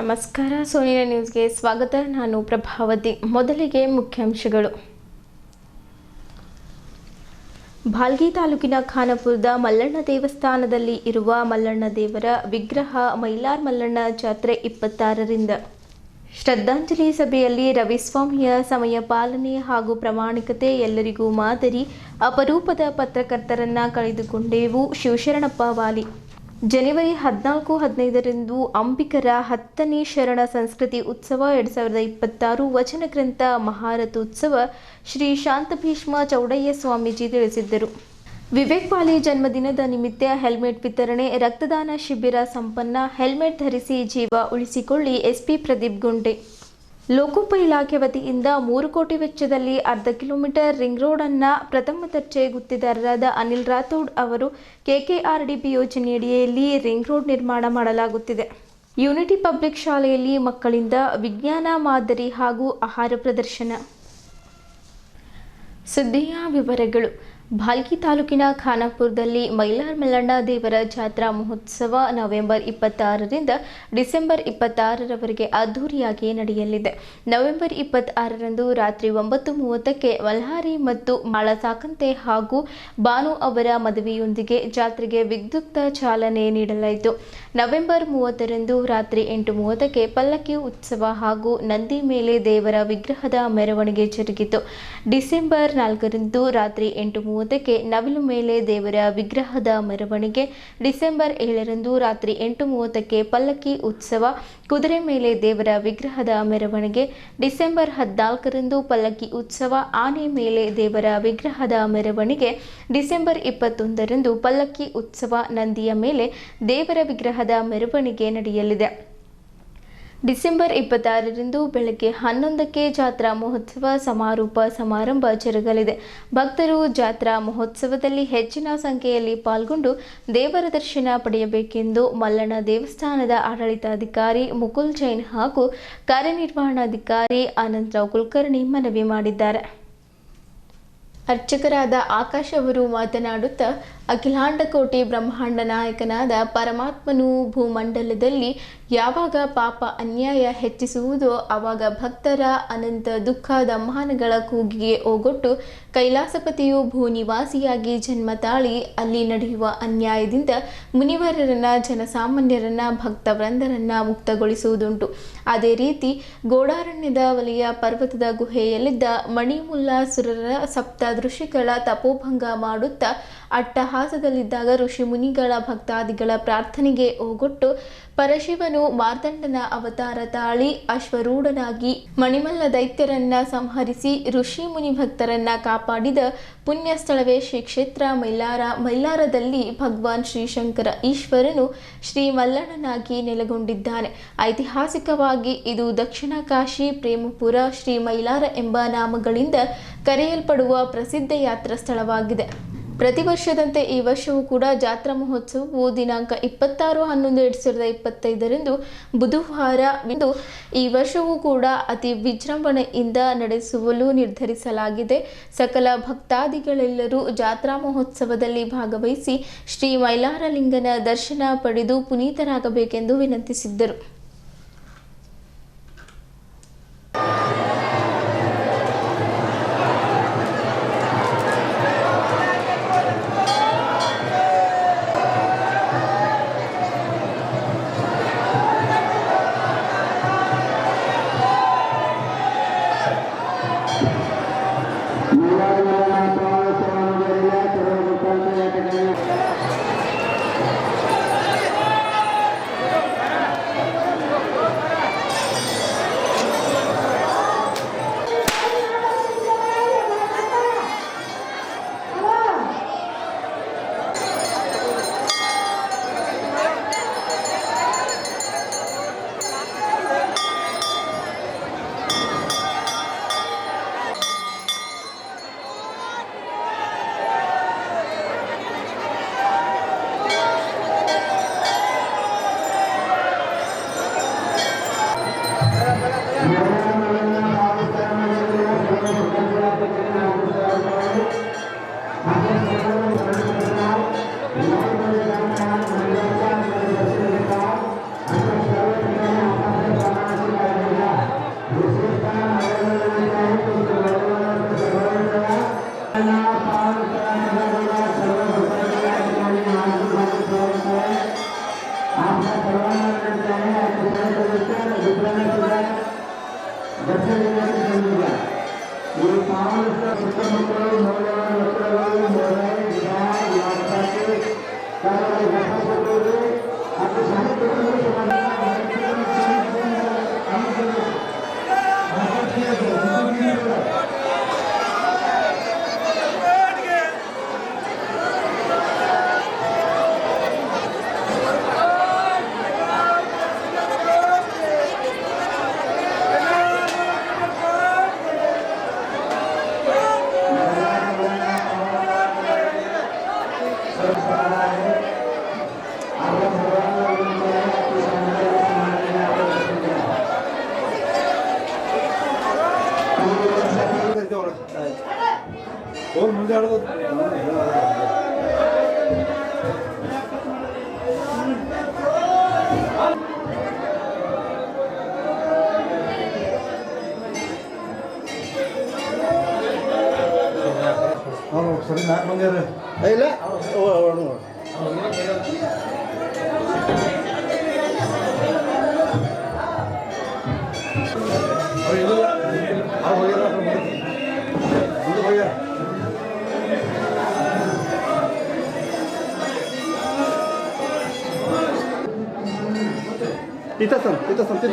ನಮಸ್ಕಾರ. ಸೋನಿನ ನ್ಯೂಸ್ಗೆ ಸ್ವಾಗತ. ನಾನು ಪ್ರಭಾವತಿ. ಮೊದಲಿಗೆ ಮುಖ್ಯಾಂಶಗಳು. ಭಾಲ್ಗಿ ತಾಲೂಕಿನ ಖಾನಾಪುರದ ಮಲ್ಲಣ್ಣ ದೇವಸ್ಥಾನದಲ್ಲಿ ಇರುವ ಮಲ್ಲಣ್ಣ ದೇವರ ವಿಗ್ರಹ ಮೈಲಾರ್ ಮಲ್ಲಣ್ಣ ಜಾತ್ರೆ 26ರಿಂದ. ಶ್ರದ್ಧಾಂಜಲಿ ಸಭೆಯಲ್ಲಿ ರವಿಸ್ವಾಮಿಯ ಸಮಯ ಪಾಲನೆ ಹಾಗೂ ಪ್ರಾಮಾಣಿಕತೆ ಎಲ್ಲರಿಗೂ ಮಾದರಿ. ಅಪರೂಪದ ಪತ್ರಕರ್ತರನ್ನ ಕಳೆದುಕೊಂಡೆವು. ಶಿವಶರಣಪ್ಪ ವಾಲಿ. ಜನವರಿ 14-15ರಂದು ಅಂಬಿಕರ 10ನೇ ಶರಣ ಸಂಸ್ಕೃತಿ ಉತ್ಸವ 2026 ವಚನ ಗ್ರಂಥ ಮಹಾರಥೋತ್ಸವ ಶ್ರೀ ಶಾಂತಭೀಷ್ಮ ಚೌಡಯ್ಯ ಸ್ವಾಮೀಜಿ ತಿಳಿಸಿದ್ದರು. ವಿವೇಕ್ ವಾಲಿ ಜನ್ಮದಿನದ ನಿಮಿತ್ತ ಹೆಲ್ಮೆಟ್ ವಿತರಣೆ, ರಕ್ತದಾನ ಶಿಬಿರ ಸಂಪನ್ನ. ಹೆಲ್ಮೆಟ್ ಧರಿಸಿ ಜೀವ ಉಳಿಸಿಕೊಳ್ಳಿ. ಎಸ್ಪಿ ಪ್ರದೀಪ್ ಗುಂಡೆ. ಲೋಕೋಪ ಇಲಾಖೆ ವತಿಯಿಂದ 3 ಕೋಟಿ ವೆಚ್ಚದಲ್ಲಿ ಅರ್ಧ ಕಿಲೋಮೀಟರ್ ರಿಂಗ್ ರೋಡ್ ಅನ್ನು ಪ್ರಥಮ ದರ್ಜೆ ಗುತ್ತಿದಾರರಾದ ಅನಿಲ್ ರಾಥೋಡ್ ಅವರು ಕೆಕೆಆರ್ಡಿಬಿ ಯೋಜನೆಯಡಿಯಲ್ಲಿ ರಿಂಗ್ ರೋಡ್ ನಿರ್ಮಾಣ ಮಾಡಲಾಗುತ್ತಿದೆ. ಯೂನಿಟಿ ಪಬ್ಲಿಕ್ ಶಾಲೆಯಲ್ಲಿ ಮಕ್ಕಳಿಂದ ವಿಜ್ಞಾನ ಮಾದರಿ ಹಾಗೂ ಆಹಾರ ಪ್ರದರ್ಶನ. ಸುದ್ದಿಯ ವಿವರಗಳು. ಭಾಲ್ಗಿ ತಾಲೂಕಿನ ಖಾನಾಪುರದಲ್ಲಿ ಮೈಲಾರ್ ಮಲ್ಲಣ್ಣ ದೇವರ ಜಾತ್ರಾ ಮಹೋತ್ಸವ ನವೆಂಬರ್ 26ರಿಂದ ಡಿಸೆಂಬರ್ 26ರವರೆಗೆ ಅದ್ದೂರಿಯಾಗಿ ನಡೆಯಲಿದೆ. ನವೆಂಬರ್ 26ರಂದು ರಾತ್ರಿ 9:30ಕ್ಕೆ ಮಲ್ಹಾರಿ ಮತ್ತು ಮಾಳ ಸಾಕಂತೆ ಹಾಗೂ ಬಾನು ಅವರ ಮದುವೆಯೊಂದಿಗೆ ಜಾತ್ರೆಗೆ ವಿದ್ಯುಕ್ತ ಚಾಲನೆ ನೀಡಲಾಯಿತು. ನವೆಂಬರ್ 30ರಂದು ರಾತ್ರಿ 8:30ಕ್ಕೆ ಪಲ್ಲಕ್ಕಿ ಉತ್ಸವ ಹಾಗೂ ನಂದಿ ಮೇಲೆ ದೇವರ ವಿಗ್ರಹದ ಮೆರವಣಿಗೆ ಜರುಗಿತು. ಡಿಸೆಂಬರ್ 4ರಂದು ರಾತ್ರಿ 8:30ಕ್ಕೆ ನವಿಲು ಮೇಲೆ ದೇವರ ವಿಗ್ರಹದ ಮೆರವಣಿಗೆ. ಡಿಸೆಂಬರ್ 7ರಂದು ರಾತ್ರಿ 8:30ಕ್ಕೆ ಪಲ್ಲಕ್ಕಿ ಉತ್ಸವ, ಕುದುರೆ ಮೇಲೆ ದೇವರ ವಿಗ್ರಹದ ಮೆರವಣಿಗೆ. ಡಿಸೆಂಬರ್ 14ರಂದು ಪಲ್ಲಕ್ಕಿ ಉತ್ಸವ, ಆನೆ ಮೇಲೆ ದೇವರ ವಿಗ್ರಹದ ಮೆರವಣಿಗೆ. ಡಿಸೆಂಬರ್ 21ರಂದು ಪಲ್ಲಕ್ಕಿ ಉತ್ಸವ, ನಂದಿಯ ಮೇಲೆ ದೇವರ ವಿಗ್ರಹದ ಮೆರವಣಿಗೆ ನಡೆಯಲಿದೆ. ಡಿಸೆಂಬರ್ 26ರಂದು ಬೆಳಗ್ಗೆ 11ಕ್ಕೆ ಜಾತ್ರಾ ಮಹೋತ್ಸವ ಸಮಾರೋಪ ಸಮಾರಂಭ ಜರುಗಲಿದೆ. ಭಕ್ತರು ಜಾತ್ರಾ ಮಹೋತ್ಸವದಲ್ಲಿ ಹೆಚ್ಚಿನ ಸಂಖ್ಯೆಯಲ್ಲಿ ಪಾಲ್ಗೊಂಡು ದೇವರ ದರ್ಶನ ಪಡೆಯಬೇಕೆಂದು ಮಲ್ಲಣ್ಣ ದೇವಸ್ಥಾನದ ಆಡಳಿತಾಧಿಕಾರಿ ಮುಕುಲ್ ಜೈನ್ ಹಾಗೂ ಕಾರ್ಯನಿರ್ವಹಣಾಧಿಕಾರಿ ಅನಂತರಾವ್ ಕುಲಕರ್ಣಿ ಮನವಿ ಮಾಡಿದ್ದಾರೆ. ಅರ್ಚಕರಾದ ಆಕಾಶ್ ಅವರು ಮಾತನಾಡುತ್ತಾ, ಅಖಿಲಾಂಡ ಕೋಟಿ ಬ್ರಹ್ಮಾಂಡ ನಾಯಕನಾದ ಪರಮಾತ್ಮನು ಭೂಮಂಡಲದಲ್ಲಿ ಯಾವಾಗ ಪಾಪ ಅನ್ಯಾಯ ಹೆಚ್ಚಿಸುವುದೋ ಆವಾಗ ಭಕ್ತರ ಅನಂತ ದುಃಖ ದಮ್ಮಾನಗಳ ಕೂಗಿಗೆ ಓಗೊಟ್ಟು ಕೈಲಾಸಪತಿಯು ಭೂನಿವಾಸಿಯಾಗಿ ಜನ್ಮ ತಾಳಿ ಅಲ್ಲಿ ನಡೆಯುವ ಅನ್ಯಾಯದಿಂದ ಮುನಿವರರನ್ನ, ಜನಸಾಮಾನ್ಯರನ್ನ, ಭಕ್ತವೃಂದರನ್ನ ಮುಕ್ತಗೊಳಿಸುವುದುಂಟು. ಅದೇ ರೀತಿ ಗೋಡಾರಣ್ಯದ ವಲಯ ಪರ್ವತದ ಗುಹೆಯಲ್ಲಿದ್ದ ಮಣಿಮುಲ್ಲಾಸುರರ ಸಪ್ತ ಋಷಿಗಳ ತಪೋಭಂಗ ಮಾಡುತ್ತಾ ಅಟ್ಟಹಾಸದಲ್ಲಿದ್ದಾಗ ಋಷಿ ಮುನಿಗಳ ಭಕ್ತಾದಿಗಳ ಪ್ರಾರ್ಥನೆಗೆ ಓಗೊಟ್ಟು ಪರಶಿವನು ಮಾರ್ದಂಡನ ಅವತಾರ ತಾಳಿ ಅಶ್ವರೂಢನಾಗಿ ಮಣಿಮಲ್ಲ ದೈತ್ಯರನ್ನ ಸಂಹರಿಸಿ ಋಷಿ ಮುನಿ ಭಕ್ತರನ್ನ ಕಾಪಾಡಿದ ಪುಣ್ಯ ಸ್ಥಳವೇ ಶ್ರೀ ಕ್ಷೇತ್ರ ಮೈಲಾರ. ಮೈಲಾರದಲ್ಲಿ ಭಗವಾನ್ ಶ್ರೀಶಂಕರ ಈಶ್ವರನು ಶ್ರೀ ಮಲ್ಲಣ್ಣನಾಗಿ ನೆಲೆಗೊಂಡಿದ್ದಾನೆ. ಐತಿಹಾಸಿಕವಾಗಿ ಇದು ದಕ್ಷಿಣ ಕಾಶಿ, ಪ್ರೇಮಪುರ, ಶ್ರೀ ಮೈಲಾರ ಎಂಬ ನಾಮಗಳಿಂದ ಕರೆಯಲ್ಪಡುವ ಪ್ರಸಿದ್ಧ ಯಾತ್ರಾ ಸ್ಥಳವಾಗಿದೆ. ಪ್ರತಿ ವರ್ಷದಂತೆ ಈ ವರ್ಷವೂ ಕೂಡ ಜಾತ್ರಾ ಮಹೋತ್ಸವವು ದಿನಾಂಕ 26/11/2025ರಂದು ಬುಧವಾರವಿಂದು ಈ ವರ್ಷವೂ ಕೂಡ ಅತಿ ವಿಜೃಂಭಣೆಯಿಂದ ನಡೆಸುವಲು ನಿರ್ಧರಿಸಲಾಗಿದೆ. ಸಕಲ ಭಕ್ತಾದಿಗಳೆಲ್ಲರೂ ಜಾತ್ರಾ ಮಹೋತ್ಸವದಲ್ಲಿ ಭಾಗವಹಿಸಿ ಶ್ರೀ ಮೈಲಾರಲಿಂಗನ ದರ್ಶನ ಪಡೆದು ಪುನೀತರಾಗಬೇಕೆಂದು ವಿನಂತಿಸಿದ್ದರು. ಮುಂದೆ ಆಡೋದು ಸರಿ 4 ಮಂದಿ ಇಲ್ಲ Kita sampai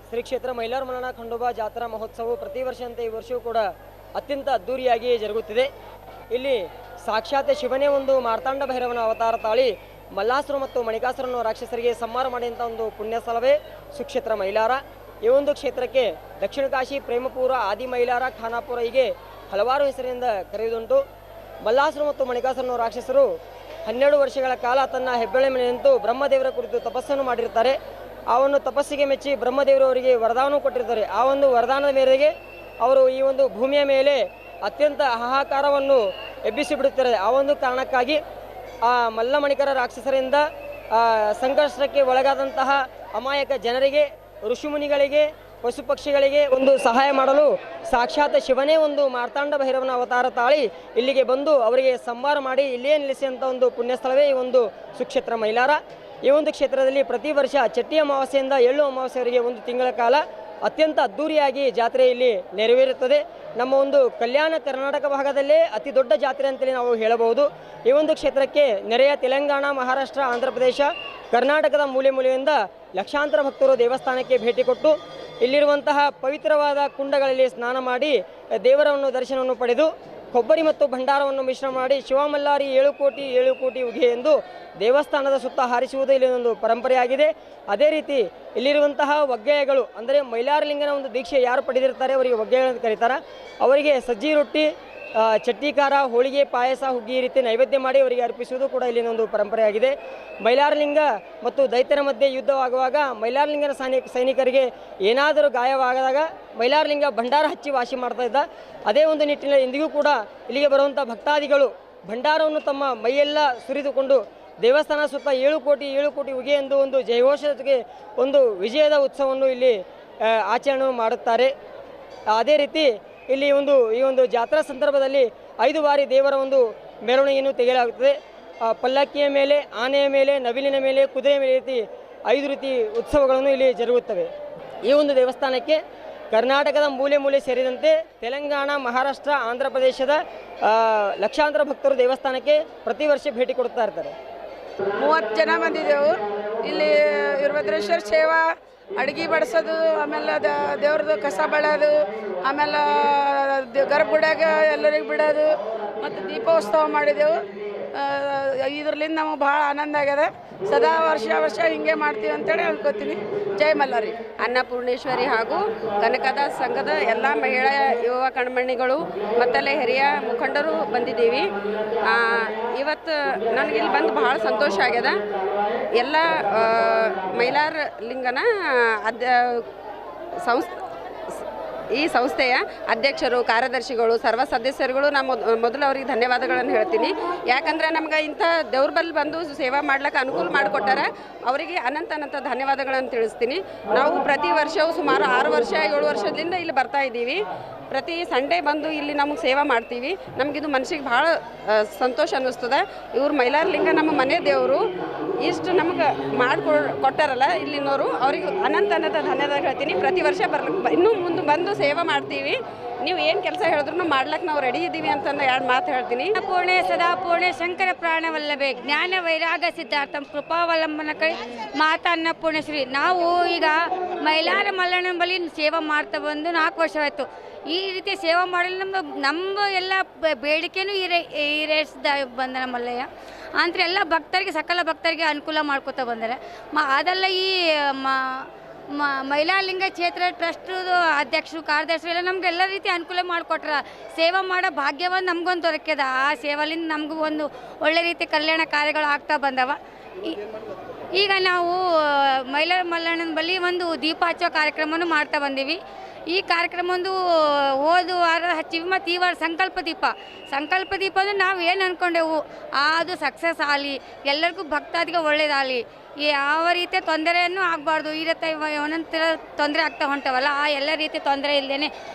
ಶ್ರೀ ಕ್ಷೇತ್ರ ಮೈಲಾರ ಮಲ್ಲಣ್ಣ ಖಂಡೋಬಾ ಜಾತ್ರಾ ಮಹೋತ್ಸವವು ಪ್ರತಿ ವರ್ಷದಂತೆ ಈ ವರ್ಷವೂ ಕೂಡ ಅತ್ಯಂತ ಅದ್ದೂರಿಯಾಗಿ ಜರುಗುತ್ತಿದೆ. ಇಲ್ಲಿ ಸಾಕ್ಷಾತ್ ಶಿವನೇ ಒಂದು ಮಾರ್ತಾಂಡ ಭೈರವನ ಅವತಾರ ತಾಳಿ ಮಲ್ಲಾಸುರ ಮತ್ತು ಮಣಿಕಾಸುರನ್ನು ರಾಕ್ಷಸರಿಗೆ ಸಂಹಾರ ಮಾಡಿದಂಥ ಒಂದು ಪುಣ್ಯ ಸ್ಥಳವೇ ಸುಕ್ಷೇತ್ರ ಮೈಲಾರ. ಈ ಒಂದು ಕ್ಷೇತ್ರಕ್ಕೆ ದಕ್ಷಿಣ ಕಾಶಿ, ಪ್ರೇಮಪುರ, ಆದಿ ಮೈಲಾರ, ಖಾನಾಪುರ ಹೀಗೆ ಹಲವಾರು ಹೆಸರಿನಿಂದ ಕರೆಯುವುದುಂಟು. ಮಲ್ಲಾಸುರ ಮತ್ತು ಮಣಿಕಾಸುರನ ರಾಕ್ಷಸರು 12 ವರ್ಷಗಳ ಕಾಲ ತನ್ನ ಹೆಬ್ಬೆಳೆ ಮೇಲೆ ನಿಂತು ಬ್ರಹ್ಮದೇವರ ಕುರಿತು ತಪಸ್ಸನ್ನು ಮಾಡಿರ್ತಾರೆ. ಆ ಒಂದು ತಪಸ್ಸಿಗೆ ಮೆಚ್ಚಿ ಬ್ರಹ್ಮದೇವರು ಅವರಿಗೆ ವರದಾನ ಕೊಟ್ಟಿರ್ತಾರೆ. ಆ ಒಂದು ವರದಾನದ ಮೇರೆಗೆ ಅವರು ಈ ಒಂದು ಭೂಮಿಯ ಮೇಲೆ ಅತ್ಯಂತ ಹಾಹಾಕಾರವನ್ನು ಎಬ್ಬಿಸಿ ಬಿಡುತ್ತಾರೆ. ಆ ಒಂದು ಕಾರಣಕ್ಕಾಗಿ ಆ ಮಲ್ಲಮಣಿಕರ ರಾಕ್ಷಸರಿಂದ ಸಂಕಷ್ಟಕ್ಕೆ ಒಳಗಾದಂತಹ ಅಮಾಯಕ ಜನರಿಗೆ, ಋಷಿಮುನಿಗಳಿಗೆ, ಪಶು ಪಕ್ಷಿಗಳಿಗೆ ಒಂದು ಸಹಾಯ ಮಾಡಲು ಸಾಕ್ಷಾತ್ ಶಿವನೇ ಒಂದು ಮಾರ್ತಾಂಡ ಭೈರವನ ಅವತಾರ ತಾಳಿ ಇಲ್ಲಿಗೆ ಬಂದು ಅವರಿಗೆ ಸಂಹಾರ ಮಾಡಿ ಇಲ್ಲಿಯೇ ನಿಲ್ಲಿಸಿದಂಥ ಒಂದು ಪುಣ್ಯಸ್ಥಳವೇ ಈ ಒಂದು ಸುಕ್ಷೇತ್ರ ಮೈಲಾರ. ಈ ಒಂದು ಕ್ಷೇತ್ರದಲ್ಲಿ ಪ್ರತಿ ವರ್ಷ ಚಟ್ಟಿ ಅಮಾವಾಸ್ಯೆಯಿಂದ ಎಳ್ಳು ಅಮಾವಾಸ್ಯೆವರೆಗೆ ಒಂದು ತಿಂಗಳ ಕಾಲ ಅತ್ಯಂತ ಅದ್ದೂರಿಯಾಗಿ ಜಾತ್ರೆ ಇಲ್ಲಿ ನೆರವೇರುತ್ತದೆ. ನಮ್ಮ ಒಂದು ಕಲ್ಯಾಣ ಕರ್ನಾಟಕ ಭಾಗದಲ್ಲೇ ಅತಿ ದೊಡ್ಡ ಜಾತ್ರೆ ಅಂತಲೇ ನಾವು ಹೇಳಬಹುದು. ಈ ಒಂದು ಕ್ಷೇತ್ರಕ್ಕೆ ನೆರೆಯ ತೆಲಂಗಾಣ, ಮಹಾರಾಷ್ಟ್ರ, ಆಂಧ್ರ ಪ್ರದೇಶ, ಕರ್ನಾಟಕದ ಮೂಲೆ ಮೂಲೆಯಿಂದ ಲಕ್ಷಾಂತರ ಭಕ್ತರು ದೇವಸ್ಥಾನಕ್ಕೆ ಭೇಟಿ ಕೊಟ್ಟು ಇಲ್ಲಿರುವಂತಹ ಪವಿತ್ರವಾದ ಕುಂಡಗಳಲ್ಲಿ ಸ್ನಾನ ಮಾಡಿ ದೇವರವನ್ನು ದರ್ಶನವನ್ನು ಪಡೆದು ಕೊಬ್ಬರಿ ಮತ್ತು ಭಂಡಾರವನ್ನು ಮಿಶ್ರ ಮಾಡಿ ಶಿವಮಲ್ಲಾರಿ 7 ಕೋಟಿ ಉಗೆ ಎಂದು ದೇವಸ್ಥಾನದ ಸುತ್ತ ಹಾರಿಸುವುದು ಇಲ್ಲಿ ಒಂದು ಪರಂಪರೆಯಾಗಿದೆ. ಅದೇ ರೀತಿ ಇಲ್ಲಿರುವಂತಹ ಒಗ್ಗೇಯಗಳು ಅಂದರೆ ಮೈಲಾರಲಿಂಗನ ಒಂದು ದೀಕ್ಷೆ ಯಾರು ಪಡೆದಿರ್ತಾರೆ ಅವರಿಗೆ ಒಗ್ಗೇಯಗಳನ್ನು ಕರೀತಾರೆ. ಅವರಿಗೆ ಸಜ್ಜಿ ರೊಟ್ಟಿ, ಚಟ್ನಿಕಾರ, ಹೋಳಿಗೆ, ಪಾಯಸ, ಹುಗ್ಗಿ ಈ ರೀತಿ ನೈವೇದ್ಯ ಮಾಡಿ ಅವರಿಗೆ ಅರ್ಪಿಸುವುದು ಕೂಡ ಇಲ್ಲಿನ ಒಂದು ಪರಂಪರೆಯಾಗಿದೆ. ಮೈಲಾರಲಿಂಗ ಮತ್ತು ದೈತ್ಯರ ಮಧ್ಯೆ ಯುದ್ಧವಾಗುವಾಗ ಮೈಲಾರಲಿಂಗನ ಸೈನಿಕರಿಗೆ ಏನಾದರೂ ಗಾಯವಾದಾಗ ಮೈಲಾರಲಿಂಗ ಭಂಡಾರ ಹಚ್ಚಿ ವಾಸಿ ಮಾಡ್ತಾ ಇದ್ದ. ಅದೇ ಒಂದು ನಿಟ್ಟಿನಲ್ಲಿ ಇಂದಿಗೂ ಕೂಡ ಇಲ್ಲಿಗೆ ಬರುವಂಥ ಭಕ್ತಾದಿಗಳು ಭಂಡಾರವನ್ನು ತಮ್ಮ ಮೈಯೆಲ್ಲ ಸುರಿದುಕೊಂಡು ದೇವಸ್ಥಾನ ಸುತ್ತ 7 ಕೋಟಿ ಉಗೆ ಎಂದು ಒಂದು ಜಯಘೋಷ ಜೊತೆಗೆ ಒಂದು ವಿಜಯದ ಉತ್ಸವವನ್ನು ಇಲ್ಲಿ ಆಚರಣೆ ಮಾಡುತ್ತಾರೆ. ಅದೇ ರೀತಿ ಇಲ್ಲಿ ಈ ಒಂದು ಜಾತ್ರಾ ಸಂದರ್ಭದಲ್ಲಿ 5 ಬಾರಿ ದೇವರ ಒಂದು ಮೆರವಣಿಗೆಯನ್ನು ತೆಗೆಯಲಾಗುತ್ತದೆ. ಪಲ್ಲಕ್ಕಿಯ ಮೇಲೆ, ಆನೆಯ ಮೇಲೆ, ನವಿಲಿನ ಮೇಲೆ, ಕುದುರೆ ಮೇಲೆ ರೀತಿ 5 ರೀತಿ ಉತ್ಸವಗಳನ್ನು ಇಲ್ಲಿ ಜರುಗುತ್ತವೆ. ಈ ಒಂದು ದೇವಸ್ಥಾನಕ್ಕೆ ಕರ್ನಾಟಕದ ಮೂಲೆ ಸೇರಿದಂತೆ ತೆಲಂಗಾಣ, ಮಹಾರಾಷ್ಟ್ರ, ಆಂಧ್ರ ಪ್ರದೇಶದ ಲಕ್ಷಾಂತರ ಭಕ್ತರು ದೇವಸ್ಥಾನಕ್ಕೆ ಪ್ರತಿ ವರ್ಷ ಭೇಟಿ ಕೊಡ್ತಾ ಇರ್ತಾರೆ. 30 ಜನ ಬಂದಿದ್ದೆವು. ಇಲ್ಲಿ ವೀರಭದ್ರೇಶ್ವರ ಸೇವಾ, ಅಡುಗೆ ಬಡಿಸೋದು, ಆಮೇಲೆ ದೇವ್ರದ್ದು ಕಸ ಬಳಿಯೋದು, ಆಮೇಲೆ ಗರ್ಭಗುಡಿಯಾಗ ಎಲ್ಲರಿಗೆ ಬಿಡೋದು ಮತ್ತು ದೀಪೋತ್ಸವ ಮಾಡಿದೆವು. ಇದರ್ಲಿಂದ ನಮಗೆ ಭಾಳ ಆನಂದ ಆಗ್ಯದ. ಸದಾ ವರ್ಷ ಹಿಂಗೆ ಮಾಡ್ತೀವಿ ಅಂತೇಳಿ ಅನ್ಕೋತೀನಿ. ಜೈ ಮಲ್ಲಾರಿ. ಅನ್ನಪೂರ್ಣೇಶ್ವರಿ ಹಾಗೂ ಕನಕದಾಸ ಸಂಘದ ಎಲ್ಲ ಮಹಿಳಾ ಯುವ ಕಣ್ಮಣಿಗಳು ಮತ್ತಲ್ಲೇ ಹಿರಿಯ ಮುಖಂಡರು ಬಂದಿದ್ದೀವಿ. ಇವತ್ತು ನನಗಿಲ್ಲಿ ಬಂದು ಭಾಳ ಸಂತೋಷ ಆಗ್ಯದ. ಎಲ್ಲ ಮೈಲಾರ ಲಿಂಗನ ಈ ಸಂಸ್ಥೆಯ ಅಧ್ಯಕ್ಷರು, ಕಾರ್ಯದರ್ಶಿಗಳು, ಸರ್ವ ಸದಸ್ಯರುಗಳು ನಾನು ಮೊದಲು ಅವ್ರಿಗೆ ಧನ್ಯವಾದಗಳನ್ನು ಹೇಳ್ತೀನಿ. ಯಾಕಂದರೆ ನಮ್ಗೆ ಇಂಥ ದೇವ್ರ ಬಲ್ಲಿ ಬಂದು ಸೇವಾ ಮಾಡ್ಲಿಕ್ಕೆ ಅನುಕೂಲ ಮಾಡಿಕೊಟ್ಟಾರ. ಅವರಿಗೆ ಅನಂತ ಧನ್ಯವಾದಗಳನ್ನು ತಿಳಿಸ್ತೀನಿ. ನಾವು ಪ್ರತಿ ವರ್ಷವೂ ಸುಮಾರು 6 ವರ್ಷ 7 ವರ್ಷದಿಂದ ಇಲ್ಲಿ ಬರ್ತಾ ಇದ್ದೀವಿ. ಪ್ರತಿ ಸಂಡೇ ಬಂದು ಇಲ್ಲಿ ನಮಗೆ ಸೇವಾ ಮಾಡ್ತೀವಿ. ನಮಗಿದು ಮನಸ್ಸಿಗೆ ಭಾಳ ಸಂತೋಷ ಅನ್ನಿಸ್ತದೆ. ಇವ್ರು ಮೈಲಾರಲಿಂಗ ನಮ್ಮ ಮನೆ ದೇವರು. ಇಷ್ಟು ನಮಗೆ ಕೊಟ್ಟಾರಲ್ಲ ಇಲ್ಲಿನವರು, ಅವ್ರಿಗೆ ಅನಂತ ಧನ್ಯವಾದ ಹೇಳ್ತೀನಿ. ಪ್ರತಿ ವರ್ಷ ಇನ್ನೂ ಮುಂದೆ ಬಂದು ಸೇವಾ ಮಾಡ್ತೀವಿ. ನೀವು ಏನು ಕೆಲಸ ಹೇಳಿದ್ರು ಮಾಡ್ಲಿಕ್ಕೆ ನಾವು ರೆಡಿ ಇದ್ದೀವಿ ಅಂತಂದು 2 ಮಾತು ಹೇಳ್ತೀನಿ. ಪೂರ್ಣೆ ಸದಾ ಪೂರ್ಣೆ ಶಂಕರ ಪ್ರಾಣವಲ್ಲಭೆ ಜ್ಞಾನ ವೈರಾಗ ಸಿದ್ಧಾರ್ಥಂ ಕೃಪಾವಲಂಬನ ಕೈ ಮಾತಾ ಅನ್ನಪೂರ್ಣೇಶ್ವರಿ. ನಾವು ಈಗ ಮೈಲಾರ ಮಲ್ಲಣ್ಣ ಬಳಿ ಸೇವಾ ಮಾಡ್ತಾ ಬಂದು 4 ವರ್ಷವಾಯಿತು. ಈ ರೀತಿ ಸೇವಾ ಮಾಡಲು ನಮ್ಮ ಎಲ್ಲ ಬೇಡಿಕೆನೂ ಈಡೇರಿಸಿದ ಬಂದ ಮಲ್ಲಯ್ಯ ಅಂದರೆ ಎಲ್ಲ ಭಕ್ತರಿಗೆ, ಸಕಲ ಭಕ್ತರಿಗೆ ಅನುಕೂಲ ಮಾಡ್ಕೋತಾ ಬಂದರೆ. ಅದೆಲ್ಲ ಈ ಮೈಲಾರಲಿಂಗ ಕ್ಷೇತ್ರ ಟ್ರಸ್ಟ್ ಅಧ್ಯಕ್ಷರು, ಕಾರ್ಯದರ್ಶಿಗಳು ಎಲ್ಲ ನಮ್ಗೆ ಎಲ್ಲ ರೀತಿ ಅನುಕೂಲ ಮಾಡಿಕೊಟ್ರ. ಸೇವಾ ಮಾಡೋ ಭಾಗ್ಯವನ್ನು ನಮಗೊಂದು ದೊರಕ್ಯದ. ಆ ಸೇವಲಿಂದ ನಮಗೂ ಒಂದು ಒಳ್ಳೆ ರೀತಿ ಕಲ್ಯಾಣ ಕಾರ್ಯಗಳು ಆಗ್ತಾ ಬಂದವ. ಈಗ ನಾವು ಮೈಲಾರ ಮಲ್ಲಣ್ಣನ ಬಳಿ ಒಂದು ದೀಪ ಹಚ್ಚೋ ಕಾರ್ಯಕ್ರಮವನ್ನು ಮಾಡ್ತಾ ಬಂದೀವಿ. ಈ ಕಾರ್ಯಕ್ರಮ ಒಂದು ಹೋದ ವಾರ ಹಚ್ಚಿವಿ. ಮತ್ತು ಈ ವಾರ ಸಂಕಲ್ಪ ದೀಪ ಅಂದರೆ ನಾವು ಏನು ಅಂದ್ಕೊಂಡೆವು ಅದು ಸಕ್ಸಸ್ ಆಗಲಿ, ಎಲ್ಲರಿಗೂ ಭಕ್ತಾದಿಗೆ ಒಳ್ಳೇದಾಗಲಿ, ಯಾವ ರೀತಿಯ ತೊಂದರೆಯನ್ನು ಆಗಬಾರ್ದು. ಈ ರೀತಿ ಒಂದೊಂದು ತೊಂದರೆ ಆಗ್ತಾ ಹೊಂಟವಲ್ಲ, ಆ ಎಲ್ಲ ರೀತಿ ತೊಂದರೆ ಇಲ್ಲದೇ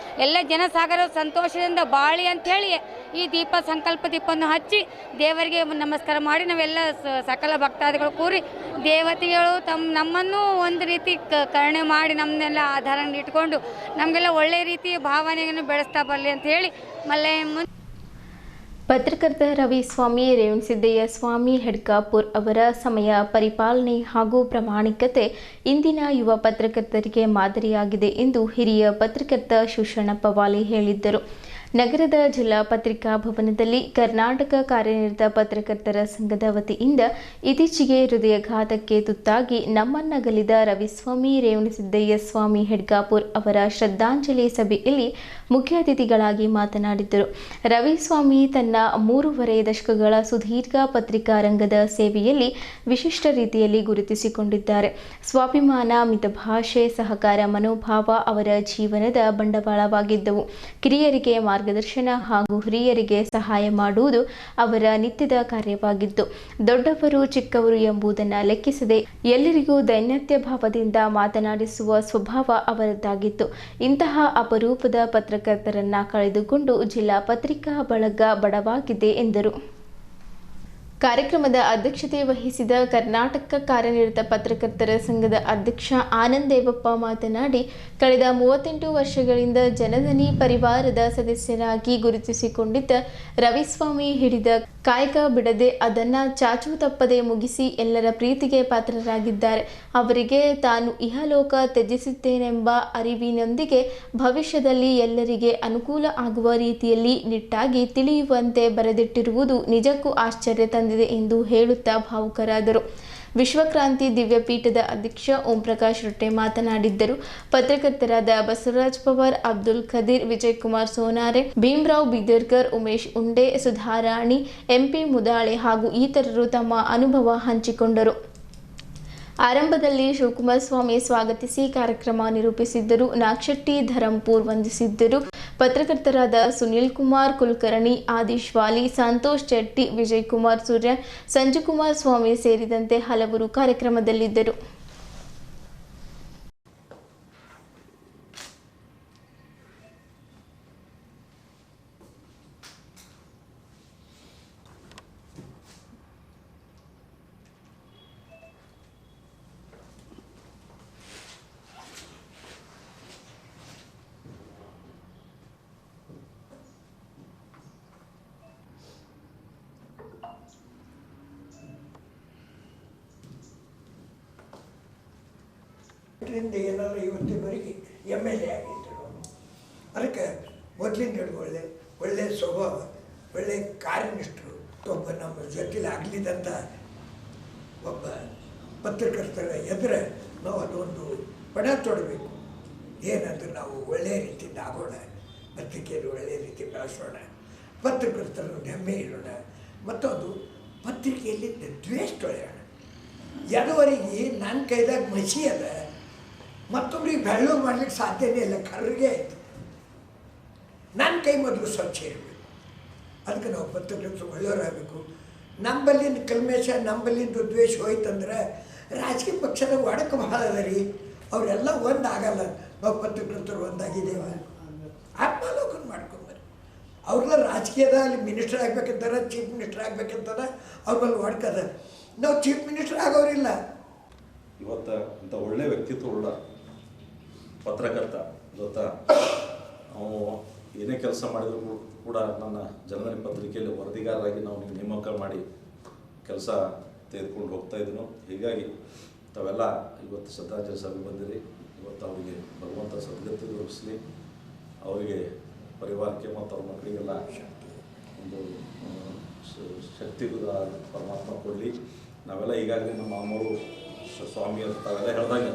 ಎಲ್ಲ ಜನಸಾಗರ ಸಂತೋಷದಿಂದ ಬಾಳಿ ಅಂಥೇಳಿ ಈ ಸಂಕಲ್ಪ ದೀಪವನ್ನು ಹಚ್ಚಿ ದೇವರಿಗೆ ನಮಸ್ಕಾರ ಮಾಡಿ ನಾವೆಲ್ಲ ಸಕಲ ಭಕ್ತಾದಿಗಳು ಕೂರಿ ದೇವತೆಗಳು ನಮ್ಮನ್ನು ಒಂದು ರೀತಿ ಕರುಣೆ ಮಾಡಿ ನಮ್ಮನ್ನೆಲ್ಲ ಆಧಾರ ಇಟ್ಕೊಂಡು ನಮಗೆಲ್ಲ ಒಳ್ಳೆಯ ರೀತಿಯ ಭಾವನೆಯನ್ನು ಬೆಳೆಸ್ತಾ ಬರಲಿ ಅಂತ ಹೇಳಿ ಪತ್ರಕರ್ತ ರವಿಸ್ವಾಮಿ ರೇವಣಸಿದ್ದಯ್ಯ ಸ್ವಾಮಿ ಹೆಡ್ಕಾಪುರ್ ಅವರ ಸಮಯ ಪರಿಪಾಲನೆ ಹಾಗೂ ಪ್ರಾಮಾಣಿಕತೆ ಇಂದಿನ ಯುವ ಪತ್ರಕರ್ತರಿಗೆ ಮಾದರಿಯಾಗಿದೆ ಎಂದು ಹಿರಿಯ ಪತ್ರಕರ್ತ ಶಿವಶರಣಪ್ಪ ವಾಲಿ ಹೇಳಿದ್ದರು. ನಗರದ ಜಿಲ್ಲಾ ಪತ್ರಿಕಾ ಭವನದಲ್ಲಿ ಕರ್ನಾಟಕ ಕಾರ್ಯನಿರತ ಪತ್ರಕರ್ತರ ಸಂಘದ ವತಿಯಿಂದ ಇತ್ತೀಚೆಗೆ ಹೃದಯಘಾತಕ್ಕೆ ತುತ್ತಾಗಿ ನಮ್ಮನ್ನಗಲಿದ ರವಿಸ್ವಾಮಿ ರೇವಣಸಿದ್ದಯ್ಯ ಸ್ವಾಮಿ ಹೆಡ್ಕಾಪುರ್ ಅವರ ಶ್ರದ್ಧಾಂಜಲಿ ಸಭೆಯಲ್ಲಿ ಮುಖ್ಯ ಅತಿಥಿಗಳಾಗಿ ಮಾತನಾಡಿದ್ದರು. ರವಿಸ್ವಾಮಿ ತನ್ನ 3.5 ದಶಕಗಳ ಸುದೀರ್ಘ ಪತ್ರಿಕಾ ರಂಗದ ಸೇವೆಯಲ್ಲಿ ವಿಶಿಷ್ಟ ರೀತಿಯಲ್ಲಿ ಗುರುತಿಸಿಕೊಂಡಿದ್ದಾರೆ. ಸ್ವಾಭಿಮಾನ, ಮಿತಭಾಷೆ, ಸಹಕಾರ ಮನೋಭಾವ ಅವರ ಜೀವನದ ಬಂಡವಾಳವಾಗಿದ್ದವು. ಕಿರಿಯರಿಗೆ ಮಾರ್ಗದರ್ಶನ ಹಾಗೂ ಹಿರಿಯರಿಗೆ ಸಹಾಯ ಮಾಡುವುದು ಅವರ ನಿತ್ಯದ ಕಾರ್ಯವಾಗಿತ್ತು. ದೊಡ್ಡವರು ಚಿಕ್ಕವರು ಎಂಬುದನ್ನು ಲೆಕ್ಕಿಸದೆ ಎಲ್ಲರಿಗೂ ದೈನ್ಯತ್ಯ ಭಾವದಿಂದ ಮಾತನಾಡಿಸುವ ಸ್ವಭಾವ ಅವರದ್ದಾಗಿತ್ತು. ಇಂತಹ ಅಪರೂಪದ ಪತ್ರಕರ್ತರನ್ನ ಕಳೆದುಕೊಂಡು ಜಿಲ್ಲಾ ಪತ್ರಿಕಾ ಬಳಗ ಬಡವಾಗಿದೆ ಎಂದರು. ಕಾರ್ಯಕ್ರಮದ ಅಧ್ಯಕ್ಷತೆ ವಹಿಸಿದ ಕರ್ನಾಟಕ ಕಾರ್ಯನಿರತ ಪತ್ರಕರ್ತರ ಸಂಘದ ಅಧ್ಯಕ್ಷ ಆನಂದ್ ದೇವಪ್ಪ ಮಾತನಾಡಿ, ಕಳೆದ 38 ವರ್ಷಗಳಿಂದ ಜನಧನಿ ಪರಿವಾರದ ಸದಸ್ಯರಾಗಿ ಗುರುತಿಸಿಕೊಂಡಿದ್ದ ರವಿಸ್ವಾಮಿ ಹಿಡಿದ ಕಾಯಕ ಬಿಡದೆ ಅದನ್ನು ಚಾಚೂ ತಪ್ಪದೆ ಮುಗಿಸಿ ಎಲ್ಲರ ಪ್ರೀತಿಗೆ ಪಾತ್ರರಾಗಿದ್ದಾರೆ. ಅವರಿಗೆ ತಾನು ಇಹಲೋಕ ತ್ಯಜಿಸುತ್ತೇನೆಂಬ ಅರಿವಿನೊಂದಿಗೆ ಭವಿಷ್ಯದಲ್ಲಿ ಎಲ್ಲರಿಗೆ ಅನುಕೂಲ ಆಗುವ ರೀತಿಯಲ್ಲಿ ನಿಟ್ಟಾಗಿ ತಿಳಿಯುವಂತೆ ಬರೆದಿಟ್ಟಿರುವುದು ನಿಜಕ್ಕೂ ಆಶ್ಚರ್ಯ ತಂದಿದೆ ಎಂದು ಹೇಳುತ್ತಾ ಭಾವುಕರಾದರು. ವಿಶ್ವಕ್ರಾಂತಿ ದಿವ್ಯಪೀಠದ ಅಧ್ಯಕ್ಷ ಓಂ ಪ್ರಕಾಶ್ ರೊಟ್ಟೆ ಮಾತನಾಡಿದ್ದರು. ಪತ್ರಕರ್ತರಾದ ಬಸವರಾಜ್ ಪವಾರ್, ಅಬ್ದುಲ್ ಖದೀರ್, ವಿಜಯಕುಮಾರ್ ಸೋನಾರೆ, ಭೀಮರಾವ್ ಬಿದರ್ಕರ್, ಉಮೇಶ್ ಉಂಡೆ, ಸುಧಾರಾಣಿ, ಎಂಪಿ ಮುದಾಳೆ ಹಾಗೂ ಇತರರು ತಮ್ಮ ಅನುಭವ ಹಂಚಿಕೊಂಡರು. ಆರಂಭದಲ್ಲಿ ಶಿವಕುಮಾರ ಸ್ವಾಮಿ ಸ್ವಾಗತಿಸಿ ಕಾರ್ಯಕ್ರಮ ನಿರೂಪಿಸಿದ್ದರು. ನಾಗಶೆಟ್ಟಿ ಧರಂಪುರ್ ವಂದಿಸಿದ್ದರು. ಪತ್ರಕರ್ತರಾದ ಸುನಿಲ್ ಕುಮಾರ್ ಕುಲಕರ್ಣಿ, ಆದಿಶ್ ವಾಲಿ, ಸಂತೋಷ್ ಚೆಟ್ಟಿ, ವಿಜಯಕುಮಾರ್ ಸೂರ್ಯ, ಸಂಜುಕುಮಾರ್ ಸ್ವಾಮಿ ಸೇರಿದಂತೆ ಹಲವರು ಕಾರ್ಯಕ್ರಮದಲ್ಲಿದ್ದರು. ಇದರಿಂದ ಏನಾದ್ರು ಇವತ್ತಿನವರೆಗೆ MLA ಆಗಿದ್ದರು. ಅದಕ್ಕೆ ಮೊದಲಿಂದ ಹಿಡಿದು ಒಳ್ಳೆಯ ಸ್ವಭಾವ, ಒಳ್ಳೆಯ ಕಾರ್ಯನಿಷ್ಠರು. ಒಬ್ಬ ನಮ್ಮ ಜೊತೆಲಿ ಆಗಲಿದಂಥ ಒಬ್ಬ ಪತ್ರಕರ್ತರ ಎದುರು ನಾವು ಅದೊಂದು ಪಣ ತೊಡಬೇಕು. ಏನಂದ್ರೆ ನಾವು ಒಳ್ಳೆಯ ರೀತಿಯಿಂದ ಆಗೋಣ, ಪತ್ರಿಕೆಯನ್ನು ಒಳ್ಳೆಯ ರೀತಿ ಬೆಳೆಸೋಣ, ಪತ್ರಕರ್ತರನ್ನು ಹೆಮ್ಮೆ ಇರೋಣ, ಮತ್ತೊಂದು ಪತ್ರಿಕೆಯಲ್ಲಿ ದ್ವೇಷ ತೊಳೆಯೋಣ. ಎದುವರೆಗೆ ನನ್ನ ಕೈದಾಗ ಮಸಿ ಅದ, ಮತ್ತೊಬ್ಬರಿಗೆ ಬೆಳ್ಳಗೆ ಮಾಡ್ಲಿಕ್ಕೆ ಸಾಧ್ಯನೇ ಇಲ್ಲ, ಕರ್ರಿಗೆ ಆಯಿತು. ನನ್ನ ಕೈ ಮೊದಲು ಸ್ವಚ್ಛ ಇರಬೇಕು. ಅದಕ್ಕೆ ನಾವು ಪತ್ರಕರ್ತರು ಒಳ್ಳೆಯವರಾಗಬೇಕು. ನಮ್ಮಲ್ಲಿಂದ ಕಲ್ಮೇಶ, ನಮ್ಮಲ್ಲಿಂದ ದ್ವೇಷ ಹೋಯ್ತಂದ್ರೆ ರಾಜಕೀಯ ಪಕ್ಷದ ಒಡಕು ಬಹಳ ಅದ ರೀ. ಅವರೆಲ್ಲ ಒಂದಾಗಲ್ಲ. ನಾವು ಪತ್ರಕರ್ತರು ಒಂದಾಗಿದ್ದೇವ, ಆತ್ಮಾಲೋಕನ ಮಾಡ್ಕೊಂಬರಿ. ಅವ್ರೆಲ್ಲ ರಾಜಕೀಯದ ಅಲ್ಲಿ ಮಿನಿಸ್ಟರ್ ಆಗ್ಬೇಕಂತಾರ, ಚೀಫ್ ಮಿನಿಸ್ಟರ್ ಆಗ್ಬೇಕಂತಾರ, ಅವ್ರಲ್ಲಿ ಒಡ್ಕದ. ನಾವು ಚೀಫ್ ಮಿನಿಸ್ಟರ್ ಆಗೋರಿಲ್ಲ. ಇವತ್ತು ಇಂಥ ಒಳ್ಳೆಯ ವ್ಯಕ್ತಿತ್ವವುಳ್ಳ ಪತ್ರಕರ್ತ ಗೊತ್ತಾ, ಅವನು ಏನೇ ಕೆಲಸ ಮಾಡಿದ್ರು ಕೂಡ ನನ್ನ ಜನಧನಿ ಪತ್ರಿಕೆಯಲ್ಲಿ ವರದಿಗಾರರಾಗಿ ನಾವು ನೇಮಕ ಮಾಡಿ ಕೆಲಸ ತೆಗೆದುಕೊಂಡು ಹೋಗ್ತಾ ಇದ್ದನು. ಹೀಗಾಗಿ ತಾವೆಲ್ಲ ಇವತ್ತು ಶ್ರದ್ಧಾಂಜಲಿ ಸಭೆ ಬಂದಿರಿ. ಇವತ್ತು ಅವರಿಗೆ ಭಗವಂತ ಸದ್ಗತಿ ದೊರಕಿಸಲಿ, ಅವರಿಗೆ ಪರಿವಾರಕ್ಕೆ ಮತ್ತು ಅವ್ರ ಮಕ್ಕಳಿಗೆಲ್ಲ ಒಂದು ಶಕ್ತಿ ಪರಮಾತ್ಮ ಕೊಡಲಿ. ನಾವೆಲ್ಲ ಈಗಾಗಲೇ ನಮ್ಮ ಮಾಮೂರು ಸ್ವಾಮಿ ಅಂತ ತಾವೆಲ್ಲ ಹೇಳ್ದಂಗೆ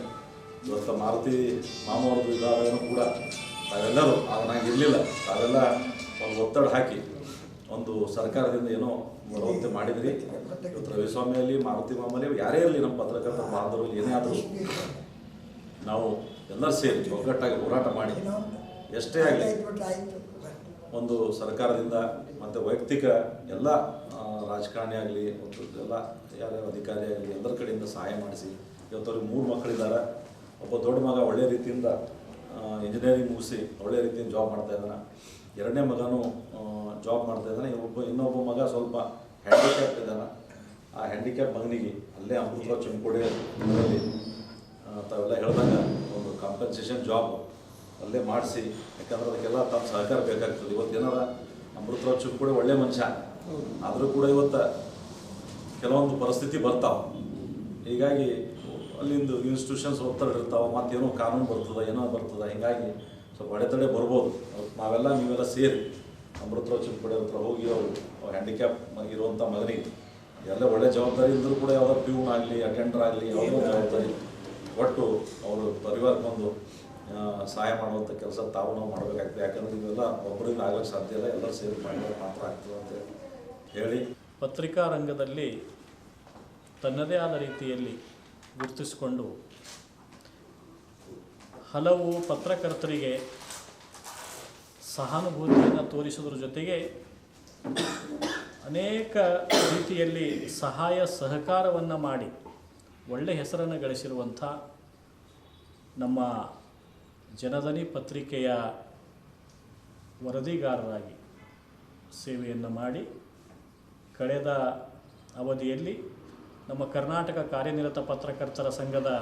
ಇವತ್ತು ಮಾರುತಿ ಮಾಮೂರದು ಇದಾದರೂ ಕೂಡ ತಾವೆಲ್ಲರೂ ಆಗ ನಂಗೆ ಇರಲಿಲ್ಲ, ತಾವೆಲ್ಲ ಒಂದು ಒತ್ತಡ ಹಾಕಿ ಒಂದು ಸರ್ಕಾರದಿಂದ ಏನೋ ಬರುವಂತೆ ಮಾಡಿದ್ರಿ. ಇವತ್ತು ರವಿಸ್ವಾಮಿಯಲ್ಲಿ, ಮಾರುತಿ ಮಾಮಲ್ಲಿ ಯಾರೇ ಇರಲಿ, ನಮ್ಮ ಪತ್ರಕರ್ತರ ಬಾಂಧವರು ಏನೇ ಆದರೂ ನಾವು ಎಲ್ಲರೂ ಸೇರಿ ಒಗ್ಗಟ್ಟಾಗಿ ಹೋರಾಟ ಮಾಡಿ ಎಷ್ಟೇ ಆಗಲಿ ಒಂದು ಸರ್ಕಾರದಿಂದ ಮತ್ತು ವೈಯಕ್ತಿಕ ಎಲ್ಲ ರಾಜಕಾರಣಿ ಆಗಲಿ ಮತ್ತು ಎಲ್ಲ ಯಾರ್ಯಾವ ಅಧಿಕಾರಿ ಆಗಲಿ ಎಲ್ಲರ ಕಡೆಯಿಂದ ಸಹಾಯ ಮಾಡಿಸಿ ಇವತ್ತು ಅವ್ರಿಗೆ 3 ಮಕ್ಕಳಿದ್ದಾರೆ. ಒಬ್ಬ ದೊಡ್ಡ ಮಗ ಒಳ್ಳೆಯ ರೀತಿಯಿಂದ ಇಂಜಿನಿಯರಿಂಗ್ ಮುಗಿಸಿ ಒಳ್ಳೆಯ ರೀತಿಯಿಂದ ಜಾಬ್ ಮಾಡ್ತಾಯಿದ್ದಾನೆ. 2ನೇ ಮಗನೂ ಜಾಬ್ ಮಾಡ್ತಾಯಿದ್ದಾನೆ. ಇನ್ನೊಬ್ಬ ಮಗ ಸ್ವಲ್ಪ ಹ್ಯಾಂಡಿಕ್ಯಾಪ್ ಇದ್ದಾನೆ. ಆ ಹ್ಯಾಂಡಿಕ್ಯಾಪ್ ಮಗನಿಗೆ ಅಲ್ಲೇ ಅಮೃತರಾವ್ ಚಿಂಕೋಡೆ ಇದರಲ್ಲಿ ತಾವೆಲ್ಲ ಹೇಳ್ದಂಗೆ ಒಂದು ಕಾಂಪನ್ಸೇಷನ್ ಜಾಬ್ ಅಲ್ಲೇ ಮಾಡಿಸಿ, ಯಾಕಂದ್ರೆ ಅದಕ್ಕೆಲ್ಲ ತಮ್ಮ ಸಹಕಾರ ಬೇಕಾಗ್ತದೆ. ಇವತ್ತು ಏನಾರ ಅಮೃತರಾವ್ ಚಿಂಕೋಡೆ ಒಳ್ಳೆ ಮನುಷ್ಯ ಆದರೂ ಕೂಡ ಇವತ್ತು ಕೆಲವೊಂದು ಪರಿಸ್ಥಿತಿ ಬರ್ತಾವೆ. ಹೀಗಾಗಿ ಅಲ್ಲಿಂದು ಇನ್ಸ್ಟಿಟ್ಯೂಷನ್ಸ್ ಒತ್ತಡ ಇರ್ತಾವೆ, ಮತ್ತೇನೋ ಕಾನೂನು ಬರ್ತದೆ, ಏನೋ ಬರ್ತದೆ. ಹೀಗಾಗಿ ಸ್ವಲ್ಪ ಅಡೆತಡೆ ಬರ್ಬೋದು. ನಾವೆಲ್ಲ ನೀವೆಲ್ಲ ಸೇರಿ ಅಮೃತರಾವ್ ಚಿಂಕೋಡೆ ಹತ್ರ ಹೋಗಿ ಅವರು ಹ್ಯಾಂಡಿಕ್ಯಾಪ್ ಇರುವಂಥ ಮಗನಿಗೆ ಎಲ್ಲ ಒಳ್ಳೆ ಜವಾಬ್ದಾರಿ ಇದ್ದರೂ ಕೂಡ ಯಾವುದೋ ಪ್ಯೂನ್ ಆಗಲಿ, ಅಟೆಂಡರ್ ಆಗಲಿ, ಯಾವುದೋ ಜವಾಬ್ದಾರಿ ಒಟ್ಟು ಅವರು ಪರಿವಾರಕ್ಕೊಂದು ಸಹಾಯ ಮಾಡುವಂಥ ಕೆಲಸ ತಾವು ನಾವು ಮಾಡಬೇಕಾಗ್ತದೆ. ಯಾಕಂದರೆ ಇವೆಲ್ಲ ಒಬ್ಬರಿಂದ ಆಗಲಿಕ್ಕೆ ಸಾಧ್ಯ ಇಲ್ಲ, ಎಲ್ಲರೂ ಸೇರಿ ಮಾಡಿದ್ರೆ ಮಾತ್ರ ಆಗ್ತದೆ ಅಂತ ಹೇಳಿ ಪತ್ರಿಕಾ ರಂಗದಲ್ಲಿ ತನ್ನದೇ ಆದ ರೀತಿಯಲ್ಲಿ ಗುರುತಿಸಿಕೊಂಡು ಹಲವು ಪತ್ರಕರ್ತರಿಗೆ ಸಹಾನುಭೂತಿಯನ್ನು ತೋರಿಸೋದ್ರ ಜೊತೆಗೆ ಅನೇಕ ರೀತಿಯಲ್ಲಿ ಸಹಾಯ ಸಹಕಾರವನ್ನು ಮಾಡಿ ಒಳ್ಳೆಯ ಹೆಸರನ್ನು ಗಳಿಸಿರುವಂಥ ನಮ್ಮ ಜನಧನಿ ಪತ್ರಿಕೆಯ ವರದಿಗಾರರಾಗಿ ಸೇವೆಯನ್ನು ಮಾಡಿ ಕಳೆದ ಅವಧಿಯಲ್ಲಿ ನಮ್ಮ ಕರ್ನಾಟಕ ಕಾರ್ಯನಿರತ ಪತ್ರಕರ್ತರ ಸಂಘದ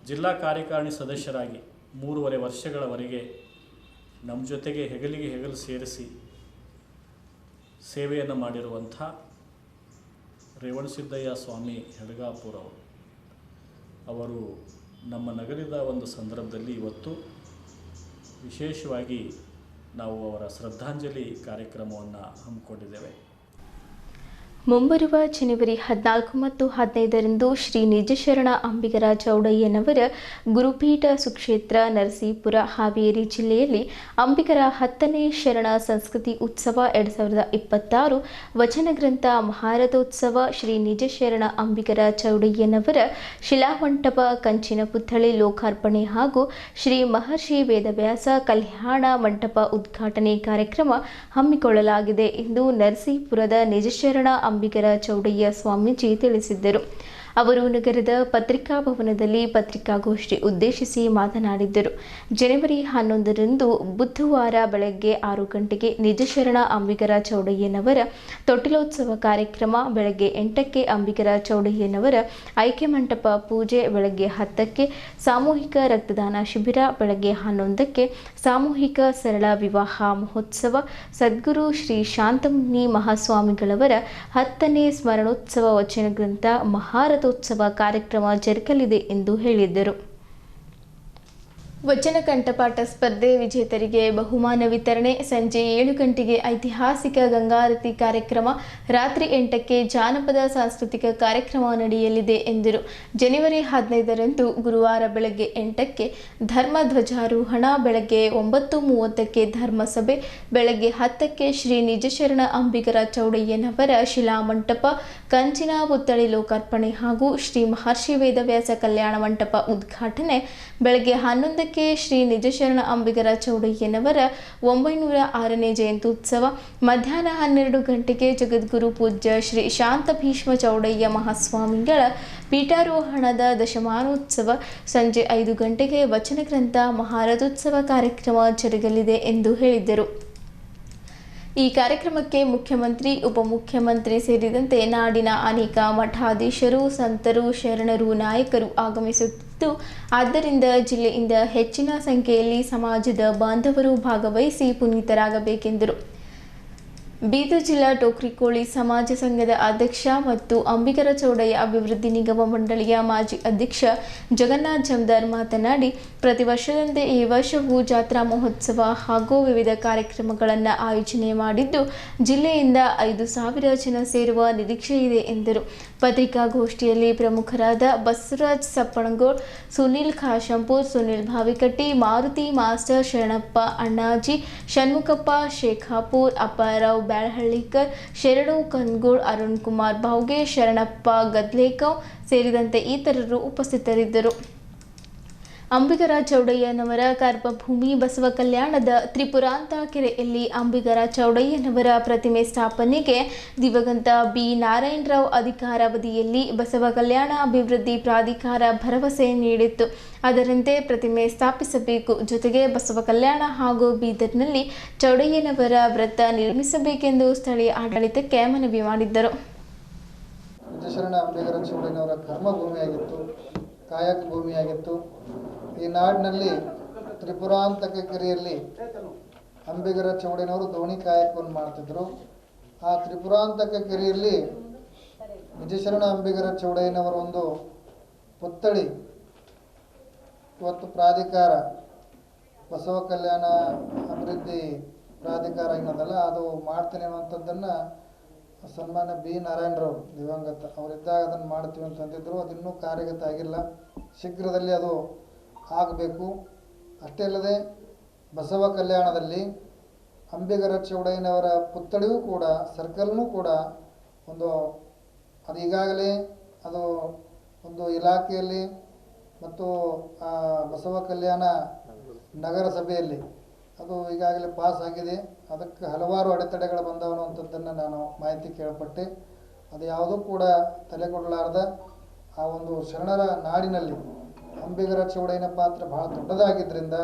ಜಿಲ್ಲಾ ಕಾರ್ಯಕಾರಿಣಿ ಸದಸ್ಯರಾಗಿ 3.5 ವರ್ಷಗಳವರೆಗೆ ನಮ್ಮ ಜೊತೆಗೆ ಹೆಗಲಿಗೆ ಹೆಗಲು ಸೇರಿಸಿ ಸೇವೆಯನ್ನು ಮಾಡಿರುವಂಥ ರೇವಣಸಿದ್ದಯ್ಯ ಸ್ವಾಮಿ ಹೆಡಗಾಪುರ್ ಅವರು ನಮ್ಮ ನಗರದ ಒಂದು ಸಂದರ್ಭದಲ್ಲಿ ಇವತ್ತು ವಿಶೇಷವಾಗಿ ನಾವು ಅವರ ಶ್ರದ್ಧಾಂಜಲಿ ಕಾರ್ಯಕ್ರಮವನ್ನು ಹಮ್ಮಿಕೊಂಡಿದ್ದೇವೆ. ಮುಂಬರುವ ಜನವರಿ 14 ಮತ್ತು 15ರಂದು ಶ್ರೀ ನಿಜಶರಣ ಅಂಬಿಗರ ಚೌಡಯ್ಯನವರ ಗುರುಪೀಠ ಸುಕ್ಷೇತ್ರ ನರಸೀಪುರ ಹಾವೇರಿ ಜಿಲ್ಲೆಯಲ್ಲಿ ಅಂಬಿಗರ 10ನೇ ಶರಣ ಸಂಸ್ಕೃತಿ ಉತ್ಸವ 2026 ವಚನ ಗ್ರಂಥ ಮಹಾರಥೋತ್ಸವ ಶ್ರೀ ನಿಜಶರಣ ಅಂಬಿಗರ ಚೌಡಯ್ಯನವರ ಶಿಲಾಮಂಟಪ ಕಂಚಿನ ಪುತ್ಥಳಿ ಲೋಕಾರ್ಪಣೆ ಹಾಗೂ ಶ್ರೀ ಮಹರ್ಷಿ ವೇದವ್ಯಾಸ ಕಲ್ಯಾಣ ಮಂಟಪ ಉದ್ಘಾಟನೆ ಕಾರ್ಯಕ್ರಮ ಹಮ್ಮಿಕೊಳ್ಳಲಾಗಿದೆ ಎಂದು ನರಸೀಪುರದ ನಿಜಶರಣ ಅಂಬಿಗರ ಚೌಡಯ್ಯ ಸ್ವಾಮೀಜಿ ತಿಳಿಸಿದ್ದರು. ಅವರು ನಗರದ ಪತ್ರಿಕಾ ಭವನದಲ್ಲಿ ಪತ್ರಿಕಾಗೋಷ್ಠಿ ಉದ್ದೇಶಿಸಿ ಮಾತನಾಡಿದ್ದರು. ಜನವರಿ 11ರಂದು ಬುಧವಾರ ಬೆಳಗ್ಗೆ 6 ಗಂಟೆಗೆ ನಿಜಶರಣ ಅಂಬಿಗರ ಚೌಡಯ್ಯನವರ ತೊಟ್ಟಿಲೋತ್ಸವ ಕಾರ್ಯಕ್ರಮ, ಬೆಳಗ್ಗೆ 8ಕ್ಕೆ ಅಂಬಿಗರ ಚೌಡಯ್ಯನವರ ಐಕ್ಯ ಮಂಟಪ ಪೂಜೆ, ಬೆಳಗ್ಗೆ 10ಕ್ಕೆ ಸಾಮೂಹಿಕ ರಕ್ತದಾನ ಶಿಬಿರ, ಬೆಳಗ್ಗೆ 11ಕ್ಕೆ ಸಾಮೂಹಿಕ ಸರಳ ವಿವಾಹ ಮಹೋತ್ಸವ, ಸದ್ಗುರು ಶ್ರೀ ಶಾಂತಮುನಿ ಮಹಾಸ್ವಾಮಿಗಳವರ 10ನೇ ಸ್ಮರಣೋತ್ಸವ ವಚನ ಗ್ರಂಥ ಮಹಾರಥೋತ್ಸವ ಕಾರ್ಯಕ್ರಮ ಜರುಗಲಿದೆ ಎಂದು ಹೇಳಿದರು. ವಚನ ಕಂಠಪಾಠ ಸ್ಪರ್ಧೆ ವಿಜೇತರಿಗೆ ಬಹುಮಾನ ವಿತರಣೆ. ಸಂಜೆ 7 ಗಂಟೆಗೆ ಐತಿಹಾಸಿಕ ಗಂಗಾರತಿ ಕಾರ್ಯಕ್ರಮ, ರಾತ್ರಿ 8ಕ್ಕೆ ಜಾನಪದ ಸಾಂಸ್ಕೃತಿಕ ಕಾರ್ಯಕ್ರಮ ನಡೆಯಲಿದೆ ಎಂದರು. ಜನವರಿ 15ರಂದು ಗುರುವಾರ ಬೆಳಗ್ಗೆ 8ಕ್ಕೆ ಧರ್ಮ ಧ್ವಜಾರೋಹಣ, ಬೆಳಗ್ಗೆ 9:30ಕ್ಕೆ ಧರ್ಮಸಭೆ, ಬೆಳಗ್ಗೆ 10ಕ್ಕೆ ಶ್ರೀ ನಿಜಶರಣ ಅಂಬಿಗರ ಚೌಡಯ್ಯನವರ ಶಿಲಾಮಂಟಪ, ಕಂಚಿನ ಪುತ್ಥಳಿ ಲೋಕಾರ್ಪಣೆ ಹಾಗೂ ಶ್ರೀ ಮಹರ್ಷಿ ವೇದವ್ಯಾಸ ಕಲ್ಯಾಣ ಮಂಟಪ ಉದ್ಘಾಟನೆ. ಬೆಳಗ್ಗೆ 11ಕ್ಕೆ ಶ್ರೀ ನಿಜಶರಣ ಅಂಬಿಗರ ಚೌಡಯ್ಯನವರ 906ನೇ ಜಯಂತ್ಯುತ್ಸವ. ಮಧ್ಯಾಹ್ನ 12 ಗಂಟೆಗೆ ಜಗದ್ಗುರು ಪೂಜ್ಯ ಶ್ರೀ ಶಾಂತ ಭೀಷ್ಮ ಚೌಡಯ್ಯ ಮಹಾಸ್ವಾಮಿಗಳ ಪೀಠಾರೋಹಣದ ದಶಮಾನೋತ್ಸವ. ಸಂಜೆ 5 ಗಂಟೆಗೆ ವಚನ ಗ್ರಂಥ ಮಹಾರಥೋತ್ಸವ ಕಾರ್ಯಕ್ರಮ ಜರುಗಲಿದೆ ಎಂದು ಹೇಳಿದರು. ಈ ಕಾರ್ಯಕ್ರಮಕ್ಕೆ ಮುಖ್ಯಮಂತ್ರಿ, ಉಪಮುಖ್ಯಮಂತ್ರಿ ಸೇರಿದಂತೆ ನಾಡಿನ ಅನೇಕ ಮಠಾಧೀಶರು, ಸಂತರು, ಶರಣರು, ನಾಯಕರು ಆಗಮಿಸುತ್ತಿದ್ದು, ಆದ್ದರಿಂದ ಜಿಲ್ಲೆಯಿಂದ ಹೆಚ್ಚಿನ ಸಂಖ್ಯೆಯಲ್ಲಿ ಸಮಾಜದ ಬಾಂಧವರು ಭಾಗವಹಿಸಿ ಪುನೀತರಾಗಬೇಕೆಂದರು. ಬೀದರ್ ಜಿಲ್ಲಾ ಟೋಕ್ರಿಕೋಳಿ ಸಮಾಜ ಸಂಘದ ಅಧ್ಯಕ್ಷ ಮತ್ತು ಅಂಬಿಗರ ಚೌಡಯ್ಯ ಅಭಿವೃದ್ಧಿ ನಿಗಮ ಮಂಡಳಿಯ ಮಾಜಿ ಅಧ್ಯಕ್ಷ ಜಗನ್ನಾಥ್ ಜಮದಾರ್ ಮಾತನಾಡಿ, ಪ್ರತಿ ವರ್ಷದಂತೆ ಈ ವರ್ಷವೂ ಜಾತ್ರಾ ಮಹೋತ್ಸವ ಹಾಗೂ ವಿವಿಧ ಕಾರ್ಯಕ್ರಮಗಳನ್ನು ಆಯೋಜನೆ ಮಾಡಿದ್ದು, ಜಿಲ್ಲೆಯಿಂದ 5,000 ಜನ ಸೇರುವ ನಿರೀಕ್ಷೆ ಇದೆ ಎಂದರು. ಪತ್ರಿಕಾಗೋಷ್ಠಿಯಲ್ಲಿ ಪ್ರಮುಖರಾದ ಬಸವರಾಜ್ ಸಪ್ಪಣಗೋಳ್, ಸುನೀಲ್ ಖಾಶಂಪುರ್, ಸುನೀಲ್ ಭಾವಿಕಟ್ಟಿ, ಮಾರುತಿ ಮಾಸ್ಟರ್, ಶರಣಪ್ಪ ಅಣ್ಣಾಜಿ, ಷಣ್ಮುಖಪ್ಪ ಶೇಖಾಪುರ್, ಅಪ್ಪಾರಾವ್ ಬ್ಯಾಳಹಳ್ಳಿಕರ್, ಶರಣು ಕನ್ಗೋಳ್, ಅರುಣ್ ಕುಮಾರ್ ಬಾವ್ಗೆ, ಶರಣಪ್ಪ ಗದ್ಲೇಕವ್ ಸೇರಿದಂತೆ ಇತರರು ಉಪಸ್ಥಿತರಿದ್ದರು. ಅಂಬಿಗರ ಚೌಡಯ್ಯನವರ ಕರ್ಮಭೂಮಿ ಬಸವ ಕಲ್ಯಾಣದ ತ್ರಿಪುರಾಂತ ಕೆರೆಯಲ್ಲಿ ಅಂಬಿಗರ ಚೌಡಯ್ಯನವರ ಪ್ರತಿಮೆ ಸ್ಥಾಪನೆಗೆ ದಿವಂಗತ ಬಿ ನಾರಾಯಣರಾವ್ ಅಧಿಕಾರಾವಧಿಯಲ್ಲಿ ಬಸವ ಕಲ್ಯಾಣ ಅಭಿವೃದ್ಧಿ ಪ್ರಾಧಿಕಾರ ಭರವಸೆ ನೀಡಿತ್ತು. ಅದರಂತೆ ಪ್ರತಿಮೆ ಸ್ಥಾಪಿಸಬೇಕು, ಜೊತೆಗೆ ಬಸವ ಕಲ್ಯಾಣ ಹಾಗೂ ಬೀದರ್ನಲ್ಲಿ ಚೌಡಯ್ಯನವರ ವೃತ್ತ ನಿರ್ಮಿಸಬೇಕೆಂದು ಸ್ಥಳೀಯ ಆಡಳಿತಕ್ಕೆ ಮನವಿ ಮಾಡಿದ್ದರು. ನಿಜಶರಣ ಅಂಬಿಗರ ಚೌಡಯ್ಯನವರ ಕರ್ಮಭೂಮಿಯಾಗಿತ್ತು, ಕಾಯಕ ಭೂಮಿಯಾಗಿತ್ತು. ಈ ನಾಡಿನಲ್ಲಿ ತ್ರಿಪುರಾಂತಕ ಕೆರೆಯಲ್ಲಿ ಅಂಬಿಗರ ಚೌಡಯ್ಯನವರು ದೋಣಿ ಕಾಯಕವನ್ನು ಮಾಡ್ತಿದ್ರು. ಆ ತ್ರಿಪುರಾಂತಕ ಕೆರೆಯಲ್ಲಿ ನಿಜಶರಣ ಅಂಬಿಗರ ಚೌಡಯ್ಯನವರ ಒಂದು ಪುತ್ಥಳಿ ಇವತ್ತು ಪ್ರಾಧಿಕಾರ, ಬಸವ ಕಲ್ಯಾಣ ಅಭಿವೃದ್ಧಿ ಪ್ರಾಧಿಕಾರ ಏನದಲ್ಲ ಅದು ಮಾಡ್ತೇನೆ ಅನ್ನುವಂಥದ್ದನ್ನು ಸನ್ಮಾನ್ಯ ಬಿ ನಾರಾಯಣರಾವ್ ದಿವಂಗತ ಅವರಿದ್ದಾಗ ಅದನ್ನು ಮಾಡ್ತೀವಿ ಅಂತಂದಿದ್ರು. ಅದು ಇನ್ನೂ ಕಾರ್ಯಗತ ಆಗಿಲ್ಲ. ಶೀಘ್ರದಲ್ಲಿ ಅದು ಆಗಬೇಕು. ಅಷ್ಟೇ ಅಲ್ಲದೆ ಬಸವ ಕಲ್ಯಾಣದಲ್ಲಿ ಅಂಬಿಗರ ಚೌಡಯ್ಯನವರ ಪುತ್ಥಳಿಯೂ ಕೂಡ, ಸರ್ಕಲ್ನೂ ಕೂಡ ಒಂದು ಅದು ಈಗಾಗಲೇ ಅದು ಒಂದು ಇಲಾಖೆಯಲ್ಲಿ ಮತ್ತು ಬಸವ ಕಲ್ಯಾಣ ನಗರಸಭೆಯಲ್ಲಿ ಅದು ಈಗಾಗಲೇ ಪಾಸ್ ಆಗಿದೆ. ಅದಕ್ಕೆ ಹಲವಾರು ಅಡೆತಡೆಗಳು ಬಂದವು ಅನ್ನುವಂಥದ್ದನ್ನು ನಾನು ಮಾಹಿತಿ ಕೇಳಪಟ್ಟೆ. ಅದು ಯಾವುದೂ ಕೂಡ ತಲೆಕೊಡಲಾರ್ದ ಆ ಒಂದು ಶರಣರ ನಾಡಿನಲ್ಲಿ ಅಂಬಿಗರ ಚೌಡಯ್ಯನ ಪಾತ್ರ ಬಹಳ ದೊಡ್ಡದಾಗಿದ್ದರಿಂದ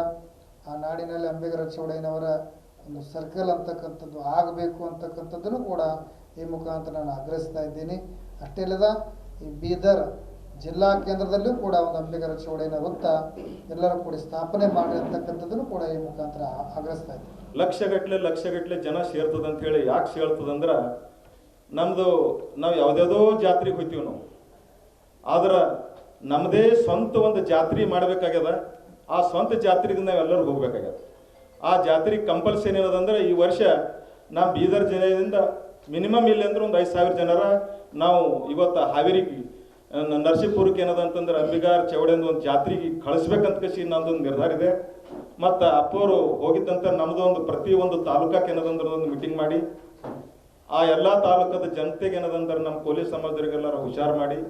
ಆ ನಾಡಿನಲ್ಲಿ ಅಂಬಿಗರ ಚೌಡಯ್ಯನವರ ಒಂದು ಸರ್ಕಲ್ ಅಂತಕ್ಕಂಥದ್ದು ಆಗಬೇಕು ಅಂತಕ್ಕಂಥದ್ದನ್ನು ಕೂಡ ಈ ಮುಖಾಂತರ ನಾನು ಆಗ್ರಹಿಸ್ತಾ ಇದ್ದೀನಿ. ಅಷ್ಟೇ ಅಲ್ಲದ ಈ ಬೀದರ್ ಜಿಲ್ಲಾ ಕೇಂದ್ರದಲ್ಲೂ ಕೂಡ ಒಂದು ಅಂಬಿಗರ ಚೌಡಯ್ಯನ ವೃತ್ತ ಎಲ್ಲರೂ ಕೂಡ ಸ್ಥಾಪನೆ ಮಾಡಿ ಅಂತಕ್ಕಂಥದ್ದನ್ನು ಕೂಡ ಈ ಮುಖಾಂತರ ಆಗ್ರಹಿಸ್ತಾ ಇದ್ದೀನಿ. ಲಕ್ಷಗಟ್ಟಲೆ ಜನ ಸೇರ್ತದೆ ಅಂತ ಹೇಳಿ ಯಾಕೆ ಸೇರ್ತದಂದ್ರೆ ನಾವು ಯಾವುದ್ಯಾವುದೋ ಜಾತ್ರೆಗೆ ಹೋಗ್ತೀವಿ ನಾವು, ಆದ್ರೆ ನಮ್ಮದೇ ಸ್ವಂತ ಒಂದು ಜಾತ್ರೆ ಮಾಡಬೇಕಾಗ್ಯದ. ಆ ಸ್ವಂತ ಜಾತ್ರೆಗೆ ನಾವೆಲ್ಲರೂ ಹೋಗ್ಬೇಕಾಗ್ಯದ. ಆ ಜಾತ್ರೆಗೆ ಕಂಪಲ್ಸರಿ ಏನದಂದ್ರೆ ಈ ವರ್ಷ ನಮ್ಮ ಬೀದರ್ ಜಿಲ್ಲೆಯಿಂದ ಮಿನಿಮಮ್ ಇಲ್ಲ ಅಂದ್ರೆ ಒಂದು 5,000 ಜನರ ನಾವು ಇವತ್ತು ಹಾವೇರಿಗೆ ನರಸೀಪುರಕ್ಕೆ ಏನದ ಅಂತಂದ್ರೆ ಅಂಬಿಗರ ಚೌಡಯ್ಯನ ಒಂದು ಜಾತ್ರೆಗೆ ಕಳಿಸ್ಬೇಕಂತ ಕಸಿ ನಮ್ದೊಂದು ನಿರ್ಧಾರ ಇದೆ. ಮತ್ತು ಅಪ್ಪವರು ಹೋಗಿದ್ದಂತ ನಮ್ಮದು ಒಂದು ಪ್ರತಿ ಒಂದು ತಾಲೂಕಕ್ಕೆ ಏನದಂದ್ರೆ ಒಂದು ಮೀಟಿಂಗ್ ಮಾಡಿ ಆ ಎಲ್ಲ ತಾಲೂಕದ ಜನತೆಗೆ ಏನದಂದ್ರೆ ನಮ್ಮ ಪೊಲೀಸ್ ಸಮಾಜದವರಿಗೆಲ್ಲರೂ ಹುಷಾರು ಮಾಡಿ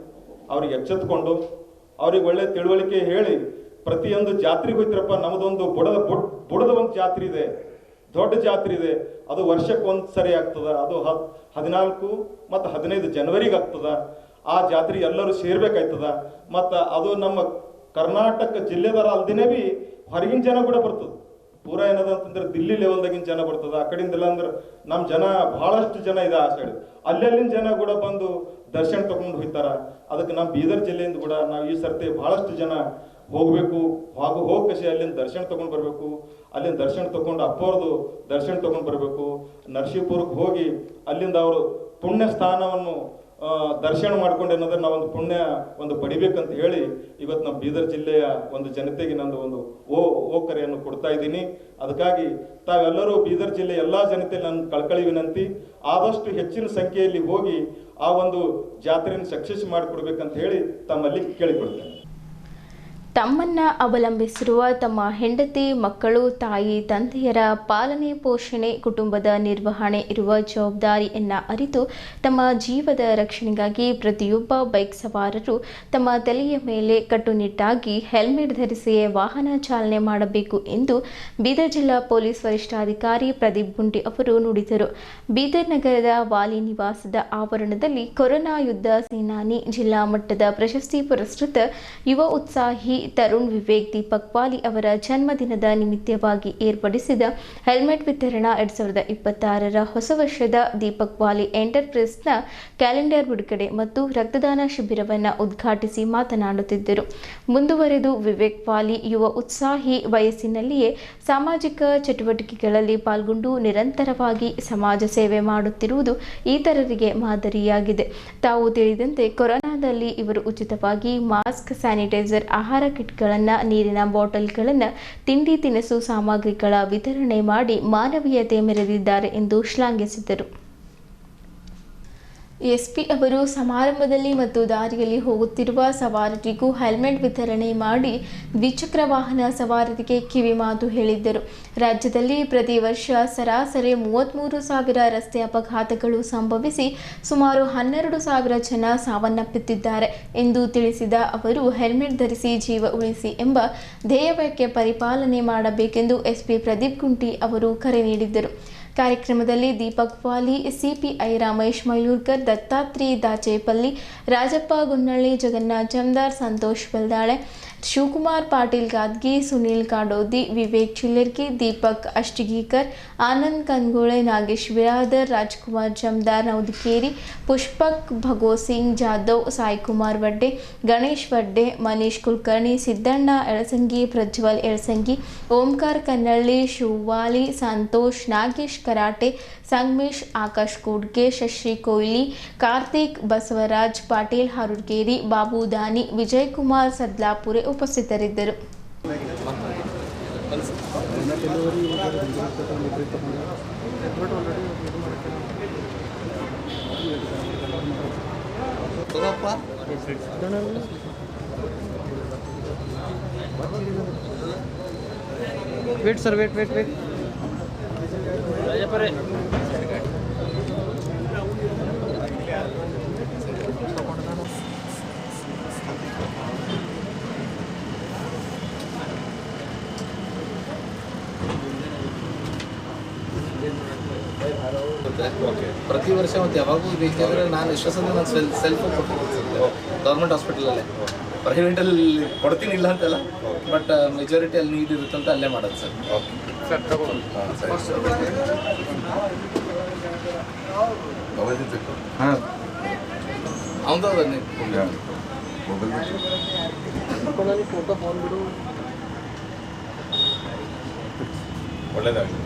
ಅವ್ರಿಗೆ ಎಚ್ಚೆತ್ಕೊಂಡು ಅವ್ರಿಗೆ ಒಳ್ಳೆ ತಿಳುವಳಿಕೆ ಹೇಳಿ ಪ್ರತಿಯೊಂದು ಜಾತ್ರೆಗೆ ಹೋಯ್ತಿರಪ್ಪ, ನಮ್ಮದೊಂದು ಬುಡದ ಒಂದು ಜಾತ್ರೆ ಇದೆ, ದೊಡ್ಡ ಜಾತ್ರೆ ಇದೆ, ಅದು ವರ್ಷಕ್ಕೆ ಒಂದು ಸರಿ ಆಗ್ತದ. ಅದು 14 ಮತ್ತು 15 ಜನವರಿಗೆ ಆಗ್ತದ. ಆ ಜಾತ್ರೆ ಎಲ್ಲರೂ ಸೇರ್ಬೇಕಾಯ್ತದ. ಮತ್ತು ಅದು ನಮ್ಮ ಕರ್ನಾಟಕ ಜಿಲ್ಲೆದಾರ ಅಲ್ದಿನೇ ಬಿ ಹೊರಗಿನ ಜನ ಕೂಡ ಬರ್ತದೆ. ಪೂರ ಏನದ ಅಂತಂದ್ರೆ ದಿಲ್ಲಿ ಲೆವೆಲ್ದಾಗಿನ ಜನ ಬರ್ತದೆ. ಆ ಕಡೆಯಿಂದೆಲ್ಲ ಅಂದ್ರೆ ನಮ್ಮ ಜನ ಭಾಳಷ್ಟು ಜನ ಇದೆ ಆ ಸೈಡ್. ಅಲ್ಲಿನ ಜನ ಕೂಡ ಬಂದು ದರ್ಶನ ತಗೊಂಡು ಹೋಗ್ತಾರ. ಅದಕ್ಕೆ ನಮ್ಮ ಬೀದರ್ ಜಿಲ್ಲೆಯಿಂದ ಕೂಡ ನಾವು ಈ ಸರ್ತಿ ಭಾಳಷ್ಟು ಜನ ಹೋಗಬೇಕು. ಹೋಗಿ ಕಸಿ ಅಲ್ಲಿಂದ ದರ್ಶನ ತೊಗೊಂಡು ಬರಬೇಕು. ಅಲ್ಲಿಂದ ದರ್ಶನ ತೊಗೊಂಡು ಅಪ್ಪವ್ರದ್ದು ದರ್ಶನ ತೊಗೊಂಡು ಬರಬೇಕು. ನರಸೀಪುರಕ್ಕೆ ಹೋಗಿ ಅಲ್ಲಿಂದ ಅವರು ಪುಣ್ಯ ಸ್ಥಾನವನ್ನು ದರ್ಶನ ಮಾಡ್ಕೊಂಡು ಏನಾದ್ರೆ ನಾವೊಂದು ಪುಣ್ಯ ಒಂದು ಪಡಿಬೇಕಂತ ಹೇಳಿ ಇವತ್ತು ನಮ್ಮ ಬೀದರ್ ಜಿಲ್ಲೆಯ ಒಂದು ಜನತೆಗೆ ನಂದು ಒಂದು ಓ ಕರೆಯನ್ನು ಕೊಡ್ತಾ ಇದ್ದೀನಿ. ಅದಕ್ಕಾಗಿ ತಾವೆಲ್ಲರೂ ಬೀದರ್ ಜಿಲ್ಲೆ ಎಲ್ಲ ಜನತೆಯಲ್ಲಿ ನನ್ನ ಕಳಕಳಿ ವಿನಂತಿ, ಆದಷ್ಟು ಹೆಚ್ಚಿನ ಸಂಖ್ಯೆಯಲ್ಲಿ ಹೋಗಿ ಆ ಒಂದು ಜಾತ್ರೆಯನ್ನು ಸಕ್ಸಸ್ ಮಾಡಿಕೊಡ್ಬೇಕಂತ ಹೇಳಿ ತಮ್ಮಲ್ಲಿ ಕೇಳಿಕೊಳ್ತೇನೆ. ತಮ್ಮನ್ನ ಅವಲಂಬಿಸಿರುವ ತಮ್ಮ ಹೆಂಡತಿ, ಮಕ್ಕಳು, ತಾಯಿ, ತಂದೆಯರ ಪಾಲನೆ ಪೋಷಣೆ, ಕುಟುಂಬದ ನಿರ್ವಹಣೆ ಇರುವ ಜವಾಬ್ದಾರಿಯನ್ನ ಅರಿತು ತಮ್ಮ ಜೀವದ ರಕ್ಷಣೆಗಾಗಿ ಪ್ರತಿಯೊಬ್ಬ ಬೈಕ್ ಸವಾರರು ತಮ್ಮ ತಲೆಯ ಮೇಲೆ ಕಟ್ಟುನಿಟ್ಟಾಗಿ ಹೆಲ್ಮೆಟ್ ಧರಿಸಿಯೇ ವಾಹನ ಚಾಲನೆ ಮಾಡಬೇಕು ಎಂದು ಬೀದರ್ ಜಿಲ್ಲಾ ಪೊಲೀಸ್ ವರಿಷ್ಠಾಧಿಕಾರಿ ಪ್ರದೀಪ್ ಗುಂಡಿ ಅವರು ನುಡಿದರು. ಬೀದರ್ ನಗರದ ವಾಲಿ ನಿವಾಸದ ಆವರಣದಲ್ಲಿ ಕೊರೋನಾ ಯುದ್ಧ ಸೇನಾನಿ ಜಿಲ್ಲಾ ಮಟ್ಟದ ಪ್ರಶಸ್ತಿ ಪುರಸ್ಕೃತ ಯುವ ಉತ್ಸಾಹಿ ತರುಣ್ ವಿವೇಕ್ ದೀಪಕ್ ವಾಲಿ ಅವರ ಜನ್ಮದಿನದ ನಿಮಿತ್ತವಾಗಿ ಏರ್ಪಡಿಸಿದ ಹೆಲ್ಮೆಟ್ ವಿತರಣಾ 2026ರ ಹೊಸ ವರ್ಷದ ದೀಪಕ್ ವಾಲಿ ಎಂಟರ್ಪ್ರೈಸ್ನ ಕ್ಯಾಲೆಂಡರ್ ಬಿಡುಗಡೆ ಮತ್ತು ರಕ್ತದಾನ ಶಿಬಿರವನ್ನು ಉದ್ಘಾಟಿಸಿ ಮಾತನಾಡುತ್ತಿದ್ದರು. ಮುಂದುವರೆದು ವಿವೇಕ್ ವಾಲಿ ಯುವ ಉತ್ಸಾಹಿ ವಯಸ್ಸಿನಲ್ಲಿಯೇ ಸಾಮಾಜಿಕ ಚಟುವಟಿಕೆಗಳಲ್ಲಿ ಪಾಲ್ಗೊಂಡು ನಿರಂತರವಾಗಿ ಸಮಾಜ ಸೇವೆ ಮಾಡುತ್ತಿರುವುದು ಇತರರಿಗೆ ಮಾದರಿಯಾಗಿದೆ. ತಾವು ತಿಳಿದಂತೆ ಕೊರೋನಾದಲ್ಲಿ ಇವರು ಉಚಿತವಾಗಿ ಮಾಸ್ಕ್, ಸ್ಯಾನಿಟೈಸರ್, ಆಹಾರ ಕಿಟ್ಗಳನ್ನು, ನೀರಿನ ಬಾಟಲ್ಗಳನ್ನು, ತಿಂಡಿ ತಿನಿಸು ಸಾಮಗ್ರಿಗಳ ವಿತರಣೆ ಮಾಡಿ ಮಾನವೀಯತೆ ಮೆರೆದಿದ್ದಾರೆ ಎಂದು ಶ್ಲಾಘಿಸಿದರು. ಎಸ್ಪಿ ಅವರು ಸಮಾರಂಭದಲ್ಲಿ ಮತ್ತು ದಾರಿಯಲ್ಲಿ ಹೋಗುತ್ತಿರುವ ಸವಾರರಿಗೂ ಹೆಲ್ಮೆಟ್ ವಿತರಣೆ ಮಾಡಿ ದ್ವಿಚಕ್ರ ವಾಹನ ಸವಾರರಿಗೆ ಕಿವಿ ಮಾತು ಹೇಳಿದ್ದರು. ರಾಜ್ಯದಲ್ಲಿ ಪ್ರತಿ ವರ್ಷ ಸರಾಸರಿ 33,000 ರಸ್ತೆ ಅಪಘಾತಗಳು ಸಂಭವಿಸಿ ಸುಮಾರು 12,000 ಜನ ಸಾವನ್ನಪ್ಪುತ್ತಿದ್ದಾರೆ ಎಂದು ತಿಳಿಸಿದ ಅವರು, ಹೆಲ್ಮೆಟ್ ಧರಿಸಿ ಜೀವ ಉಳಿಸಿ ಎಂಬ ಧ್ಯೇಯವಾಕ್ಯ ಪರಿಪಾಲನೆ ಮಾಡಬೇಕೆಂದು ಎಸ್ಪಿ ಪ್ರದೀಪ್ ಗುಂಡಿ ಅವರು ಕರೆ ನೀಡಿದ್ದರು. ಕಾರ್ಯಕ್ರಮದಲ್ಲಿ ದೀಪಕ್ ವಾಲಿ, ಸಿಪಿಐ ರಮೇಶ್ ಮೈಲೂರ್ಕರ್, ದತ್ತಾತ್ರಿ ದಾಚೇಪಲ್ಲಿ, ರಾಜಪ್ಪ ಗುನ್ನಳ್ಳಿ, ಜಗನ್ನಾಥ್ ಜಮದಾರ್, ಸಂತೋಷ್ ಬೆಲ್ದಾಳೆ, ಶಿವಕುಮಾರ್ ಪಾಟೀಲ್ ಗಾದ್ಗಿ, ಸುನೀಲ್ ಕಾಡೋದಿ, ವಿವೇಕ್ ಚಿಲ್ಲರ್ಗಿ, ದೀಪಕ್ ಅಷ್ಟಗೀಕರ್, ಆನಂದ್ ಕನ್ಗೋಳೆ, ನಾಗೇಶ್ ಬಿರಾದರ್, ರಾಜ್ಕುಮಾರ್ ಜಮದಾರ್ ನೌದಕೇರಿ, ಪುಷ್ಪಕ್ ಭಗೋತ್ ಸಿಂಗ್ ಜಾಧವ್, ಸಾಯಿಕುಮಾರ್ ವಡ್ಡೆ, ಗಣೇಶ್ ವಡ್ಡೆ, ಮನೀಶ್ ಕುಲಕರ್ಣಿ, ಸಿದ್ದಣ್ಣ ಎಳಸಂಗಿ, ಪ್ರಜ್ವಲ್ ಎಳಸಂಗಿ, ಓಂಕಾರ್ ಕನ್ನಳ್ಳಿ, ಶಿವವಾಲಿ, ಸಂತೋಷ್, ನಾಗೇಶ್ ಕರಾಟೆ, ಸಂಗಮೇಶ್, ಆಕಾಶ್ ಕೂಡ್ಗೆ, ಶಶಿ ಕೊಯ್ಲಿ, ಕಾರ್ತಿಕ್, ಬಸವರಾಜ್ ಪಾಟೀಲ್ ಹಾರೂರ್ಗೇರಿ, ಬಾಬು ದಾನಿ, ವಿಜಯ್ ಕುಮಾರ್ ಸದ್ಲಾಪುರೆ ಉಪಸ್ಥಿತರಿದ್ದರು. Wait sir, wait. ಪ್ರತಿ ವರ್ಷ ಮತ್ತು ಯಾವಾಗೂ ಬೇಕಿದ್ರೆ ನಾನು ಎಷ್ಟೊಂದು ನಾನು ಸೆಲ್ಫ್ ಕೊಟ್ಟಿರ್ತೀನಿ ಗೌರ್ಮೆಂಟ್ ಹಾಸ್ಪಿಟಲಲ್ಲೇ. ಪ್ರೈವೇಟಲ್ಲಿ ಕೊಡ್ತೀನಿ ಇಲ್ಲ ಅಂತಲ್ಲ, ಬಟ್ ಮೆಜಾರಿಟಿ ಅಲ್ಲಿ ನೀಡ್ ಇರುತ್ತಂತ ಅಲ್ಲೇ ಮಾಡೋದು ಸರ್. ಹಾಂ, ಅವನದು ಅದನ್ನೇ ಫೋಟೋ ಫೋನ್ ಬಿಡು. ಒಳ್ಳೆಯದಾಗಲಿ.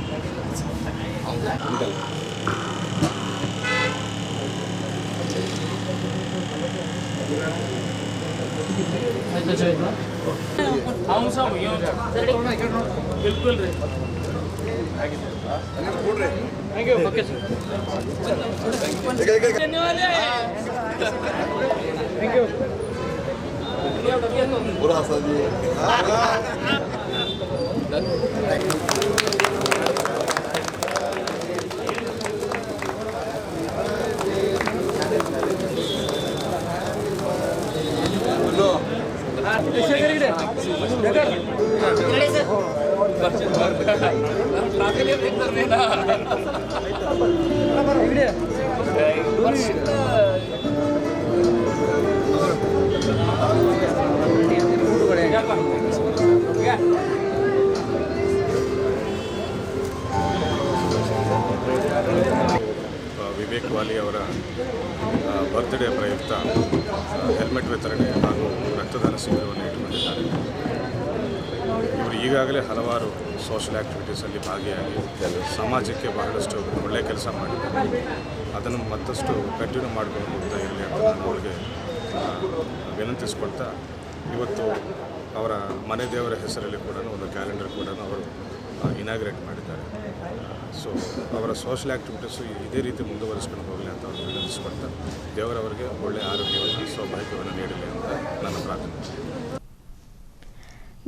बिल्कुल रे thank you okay sir thank you पूरा हंसा दिए ವಿವೇಕ್ ವಾಲಿ ಅವರ ಬರ್ತ್ಡೇ ಪ್ರಯುಕ್ತ ಹೆಲ್ಮೆಟ್ ವಿತರಣೆ ಹಾಗೂ ರಕ್ತದಾನ ಶಿಬಿರವನ್ನು ಇಟ್ಟುಕೊಂಡಿದ್ದಾರೆ. ಇವರು ಈಗಾಗಲೇ ಹಲವಾರು ಸೋಷಲ್ ಆ್ಯಕ್ಟಿವಿಟೀಸಲ್ಲಿ ಭಾಗಿಯಾಗಿ ಸಮಾಜಕ್ಕೆ ಬಹಳಷ್ಟು ಒಳ್ಳೆಯ ಕೆಲಸ ಮಾಡಿದ್ದಾರೆ. ಅದನ್ನು ಮತ್ತಷ್ಟು ಕಂಟಿನ್ಯೂ ಮಾಡ್ಕೊಂಡು ಹೋಗ್ತಾ ಇರಲಿ ಅಂತ ನಾನು ಅವರಿಗೆ ವಿನಂತಿಸ್ಕೊಳ್ತಾ, ಇವತ್ತು ಅವರ ಮನೆ ದೇವರ ಹೆಸರಲ್ಲಿ ಕೂಡ ಒಂದು ಕ್ಯಾಲೆಂಡರ್ ಕೂಡ ಅವರು ಇನಾಗ್ರೇಟ್ ಮಾಡಿದ್ದಾರೆ. ಸೊ ಅವರ ಸೋಷಲ್ ಆ್ಯಕ್ಟಿವಿಟೀಸು ಇದೇ ರೀತಿ ಮುಂದುವರಿಸ್ಕೊಂಡು ಹೋಗಲಿ ಅಂತ ಅವರು ವಿನಂತಿಸ್ಕೊಳ್ತಾ, ದೇವರವರಿಗೆ ಒಳ್ಳೆಯ ಆರೋಗ್ಯವನ್ನು ಸೌಭಾಗ್ಯವನ್ನು ನೀಡಲಿ ಅಂತ ನನ್ನ ಪ್ರಾರ್ಥನೆ.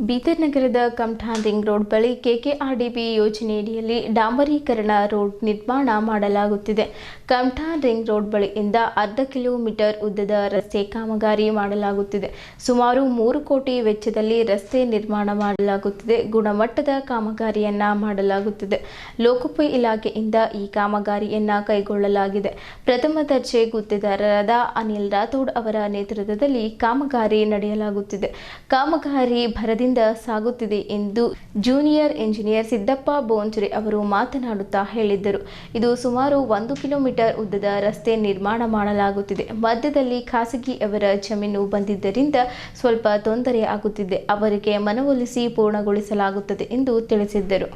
ಬೀದರ್ ನಗರದ ಕಮ್ಠಾನ್ ರಿಂಗ್ ರೋಡ್ ಬಳಿ ಕೆಕೆಆರ್ಡಿಬಿ ಯೋಜನೆಯಡಿಯಲ್ಲಿ ಡಾಂಬರೀಕರಣ ರೋಡ್ ನಿರ್ಮಾಣ ಮಾಡಲಾಗುತ್ತಿದೆ. ಕಮ್ಠಾನ್ ರಿಂಗ್ ರೋಡ್ ಬಳಿಯಿಂದ ಅರ್ಧ ಕಿಲೋಮೀಟರ್ ಉದ್ದದ ರಸ್ತೆ ಕಾಮಗಾರಿ ಮಾಡಲಾಗುತ್ತಿದೆ. ಸುಮಾರು 3 ಕೋಟಿ ವೆಚ್ಚದಲ್ಲಿ ರಸ್ತೆ ನಿರ್ಮಾಣ ಮಾಡಲಾಗುತ್ತಿದೆ. ಗುಣಮಟ್ಟದ ಕಾಮಗಾರಿಯನ್ನ ಮಾಡಲಾಗುತ್ತಿದೆ. ಲೋಕೋಪಯೋಗಿ ಇಲಾಖೆಯಿಂದ ಈ ಕಾಮಗಾರಿಯನ್ನ ಕೈಗೊಳ್ಳಲಾಗಿದೆ. ಪ್ರಥಮ ದರ್ಜೆ ಗುತ್ತಿಗೆದಾರರಾದ ಅನಿಲ್ ರಾಥೋಡ್ ಅವರ ನೇತೃತ್ವದಲ್ಲಿ ಕಾಮಗಾರಿ ನಡೆಯಲಾಗುತ್ತಿದೆ. ಕಾಮಗಾರಿ ಭರದಿಂದ ಸಾಗುತ್ತಿದೆ ಎಂದು ಜೂನಿಯರ್ ಇಂಜಿನಿಯರ್ ಸಿದ್ದಪ್ಪ ಬೋಂಜ್ರೆ ಅವರು ಮಾತನಾಡುತ್ತಾ ಹೇಳಿದ್ದರು. ಇದು ಸುಮಾರು 1 ಕಿಲೋಮೀಟರ್ ಉದ್ದದ ರಸ್ತೆ ನಿರ್ಮಾಣ ಮಾಡಲಾಗುತ್ತಿದೆ. ಮಧ್ಯದಲ್ಲಿ ಖಾಸಗಿಯವರ ಜಮೀನು ಬಂದಿದ್ದರಿಂದ ಸ್ವಲ್ಪ ತೊಂದರೆ ಆಗುತ್ತಿದೆ. ಅವರಿಗೆ ಮನವೊಲಿಸಿ ಪೂರ್ಣಗೊಳಿಸಲಾಗುತ್ತದೆ ಎಂದು ತಿಳಿಸಿದ್ದರು.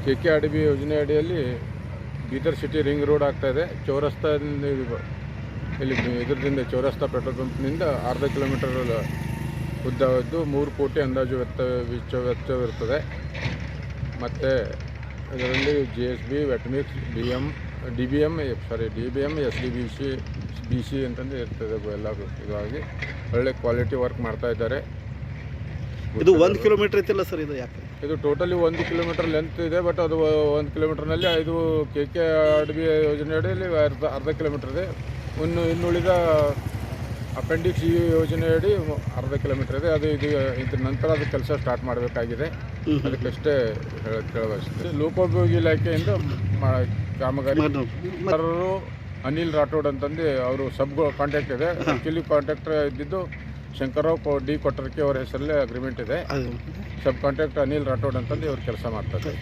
KKRDB ಯೋಜನೆ ಅಡಿಯಲ್ಲಿ ಬೀದರ್ ಸಿಟಿ ರಿಂಗ್ ರೋಡ್ ಆಗ್ತಾಯಿದೆ. ಚೌರಸ್ತಾದಿಂದ ಇಲ್ಲಿ ಇದರಿಂದ ಚೌರಸ್ತಾ ಪೆಟ್ರೋಲ್ ಪಂಪ್ನಿಂದ ಅರ್ಧ ಕಿಲೋಮೀಟರ್ ಉದ್ದದ್ದು 3 ಕೋಟಿ ಅಂದಾಜು ವೆಚ್ಚವಿರ್ತದೆ. ಮತ್ತು ಇದರಲ್ಲಿ GSB, ವೆಟ್ಮಿಕ್ಸ್, DBM, SDBC ಅಂತಂದು ಇರ್ತದೆ. ಎಲ್ಲ ಇದಾಗಿ ಒಳ್ಳೆ ಕ್ವಾಲಿಟಿ ವರ್ಕ್ ಮಾಡ್ತಾ ಇದ್ದಾರೆ. ಇದು 1 ಕಿಲೋಮೀಟರ್ ಐತಿಲ್ಲ ಸರ್, ಇದು ಯಾಕೆ? ಇದು ಟೋಟಲಿ 1 ಕಿಲೋಮೀಟರ್ ಲೆಂತ್ ಇದೆ, ಬಟ್ ಅದು 1 ಕಿಲೋಮೀಟರ್ನಲ್ಲಿ ಇದು KKRDB ಯೋಜನೆ ಅಡಿಯಲ್ಲಿ ಅರ್ಧ ಕಿಲೋಮೀಟರ್ ಇದೆ. ಇನ್ನುಳಿದ ಅಪೆಂಡಿಕ್ಸ್ ಈ ಯೋಜನೆಯಡಿ ಅರ್ಧ ಕಿಲೋಮೀಟರ್ ಇದೆ. ಅದು ಇದ್ರ ನಂತರ ಅದು ಕೆಲಸ ಸ್ಟಾರ್ಟ್ ಮಾಡಬೇಕಾಗಿದೆ. ಅದಕ್ಕಷ್ಟೇ ಹೇಳಬಯಸ್ತೀವಿ. ಲೋಕೋಪಯೋಗಿ ಇಲಾಖೆಯಿಂದ ಕಾಮಗಾರಿ ಅನಿಲ್ ರಾಠೋಡ್ ಅಂತಂದು ಅವರು ಸಬ್ ಕಾಂಟ್ಯಾಕ್ಟ್ ಇದೆ. ಆ್ಯಕ್ಚುಲಿ ಕಾಂಟ್ರಾಕ್ಟರ್ ಇದ್ದಿದ್ದು ಶಂಕರರಾವ್ ಡಿ ಕೊಟ್ಟರ್ಕಿ ಅವರ ಹೆಸರಲ್ಲೇ ಅಗ್ರಿಮೆಂಟ್ ಇದೆ. ಸಬ್ ಕಾಂಟ್ರಾಕ್ಟರ್ ಅನಿಲ್ ರಾಠೋಡ್ ಅಂತಂದು ಇವ್ರು ಕೆಲಸ ಮಾಡ್ತಾರೆ.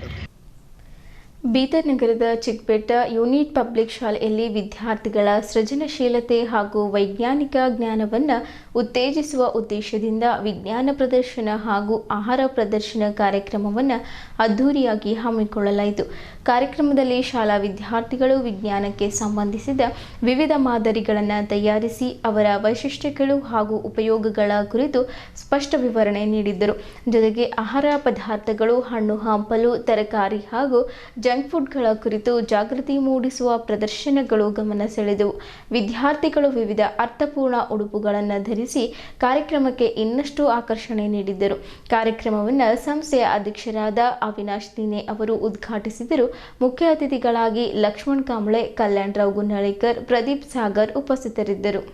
ಬೀದರ್ ನಗರದ ಚಿಕ್ಕಪೇಟ ಯೂನಿಟ್ ಪಬ್ಲಿಕ್ ಶಾಲೆಯಲ್ಲಿ ವಿದ್ಯಾರ್ಥಿಗಳ ಸೃಜನಶೀಲತೆ ಹಾಗೂ ವೈಜ್ಞಾನಿಕ ಜ್ಞಾನವನ್ನು ಉತ್ತೇಜಿಸುವ ಉದ್ದೇಶದಿಂದ ವಿಜ್ಞಾನ ಪ್ರದರ್ಶನ ಹಾಗೂ ಆಹಾರ ಪ್ರದರ್ಶನ ಕಾರ್ಯಕ್ರಮವನ್ನು ಅದ್ಧೂರಿಯಾಗಿ ಹಮ್ಮಿಕೊಳ್ಳಲಾಯಿತು. ಕಾರ್ಯಕ್ರಮದಲ್ಲಿ ಶಾಲಾ ವಿದ್ಯಾರ್ಥಿಗಳು ವಿಜ್ಞಾನಕ್ಕೆ ಸಂಬಂಧಿಸಿದ ವಿವಿಧ ಮಾದರಿಗಳನ್ನು ತಯಾರಿಸಿ ಅವರ ವೈಶಿಷ್ಟ್ಯಗಳು ಹಾಗೂ ಉಪಯೋಗಗಳ ಕುರಿತು ಸ್ಪಷ್ಟ ವಿವರಣೆ ನೀಡಿದ್ದರು. ಜೊತೆಗೆ ಆಹಾರ ಪದಾರ್ಥಗಳು, ಹಣ್ಣು ಹಂಪಲು, ತರಕಾರಿ ಹಾಗೂ ಜಂಕ್ ಫುಡ್ಗಳ ಕುರಿತು ಜಾಗೃತಿ ಮೂಡಿಸುವ ಪ್ರದರ್ಶನಗಳು ಗಮನ ಸೆಳೆದವು. ವಿದ್ಯಾರ್ಥಿಗಳು ವಿವಿಧ ಅರ್ಥಪೂರ್ಣ ಉಡುಪುಗಳನ್ನು ಧರಿಸಿ ಕಾರ್ಯಕ್ರಮಕ್ಕೆ ಇನ್ನಷ್ಟು ಆಕರ್ಷಣೆ ನೀಡಿದ್ದರು. ಕಾರ್ಯಕ್ರಮವನ್ನು ಸಂಸ್ಥೆಯ ಅಧ್ಯಕ್ಷರಾದ ಅವಿನಾಶ್ ದಿನೆ ಅವರು ಉದ್ಘಾಟಿಸಿದರು. ಮುಖ್ಯ ಅತಿಥಿಗಳಾಗಿ ಲಕ್ಷ್ಮಣ್ ಕಾಂಬ್ಳೆ, ಕಲ್ಯಾಣರಾವ್ ಗುನ್ನಳಿಕರ್, ಪ್ರದೀಪ್ ಸಾಗರ್ ಉಪಸ್ಥಿತರಿದ್ದರು.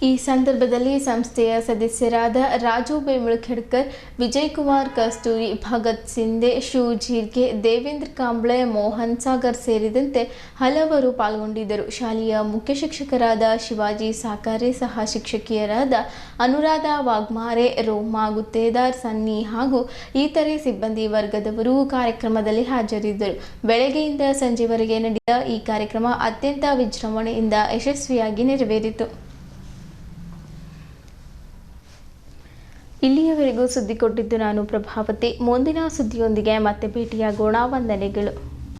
ಈ ಸಂದರ್ಭದಲ್ಲಿ ಸಂಸ್ಥೆಯ ಸದಸ್ಯರಾದ ರಾಜು ಬೇಮುಳಖೇಡ್ಕರ್, ವಿಜಯ್ ಕುಮಾರ್ ಕಸ್ತೂರಿ, ಭಗತ್ ಸಿಂಧೆ, ಶಿವ್ ಜೀರ್ಗೆ, ದೇವೇಂದ್ರ ಕಾಂಬ್ಳೆ, ಮೋಹನ್ ಸಾಗರ್ ಸೇರಿದಂತೆ ಹಲವರು ಪಾಲ್ಗೊಂಡಿದ್ದರು. ಶಾಲೆಯ ಮುಖ್ಯ ಶಿಕ್ಷಕರಾದ ಶಿವಾಜಿ ಸಾಕಾರೆ, ಸಹ ಶಿಕ್ಷಕಿಯರಾದ ಅನುರಾಧ ವಾಗ್ಮಾರೆ, ರೋಮಾ ಗುತ್ತೇದಾರ್, ಸನ್ನಿ ಹಾಗೂ ಇತರೆ ಸಿಬ್ಬಂದಿ ವರ್ಗದವರು ಕಾರ್ಯಕ್ರಮದಲ್ಲಿ ಹಾಜರಿದ್ದರು. ಬೆಳಗ್ಗೆಯಿಂದ ಸಂಜೆವರೆಗೆ ನಡೆದ ಈ ಕಾರ್ಯಕ್ರಮ ಅತ್ಯಂತ ವಿಜೃಂಭಣೆಯಿಂದ ಯಶಸ್ವಿಯಾಗಿ ನೆರವೇರಿತು. ಇಲ್ಲಿಯವರೆಗೂ ಸುದ್ದಿ ಕೊಟ್ಟಿದ್ದು ನಾನು ಪ್ರಭಾವತಿ. ಮುಂದಿನ ಸುದ್ದಿಯೊಂದಿಗೆ ಮತ್ತೆ ಭೇಟಿಯಾಗೋಣ. ವಂದನೆಗಳು.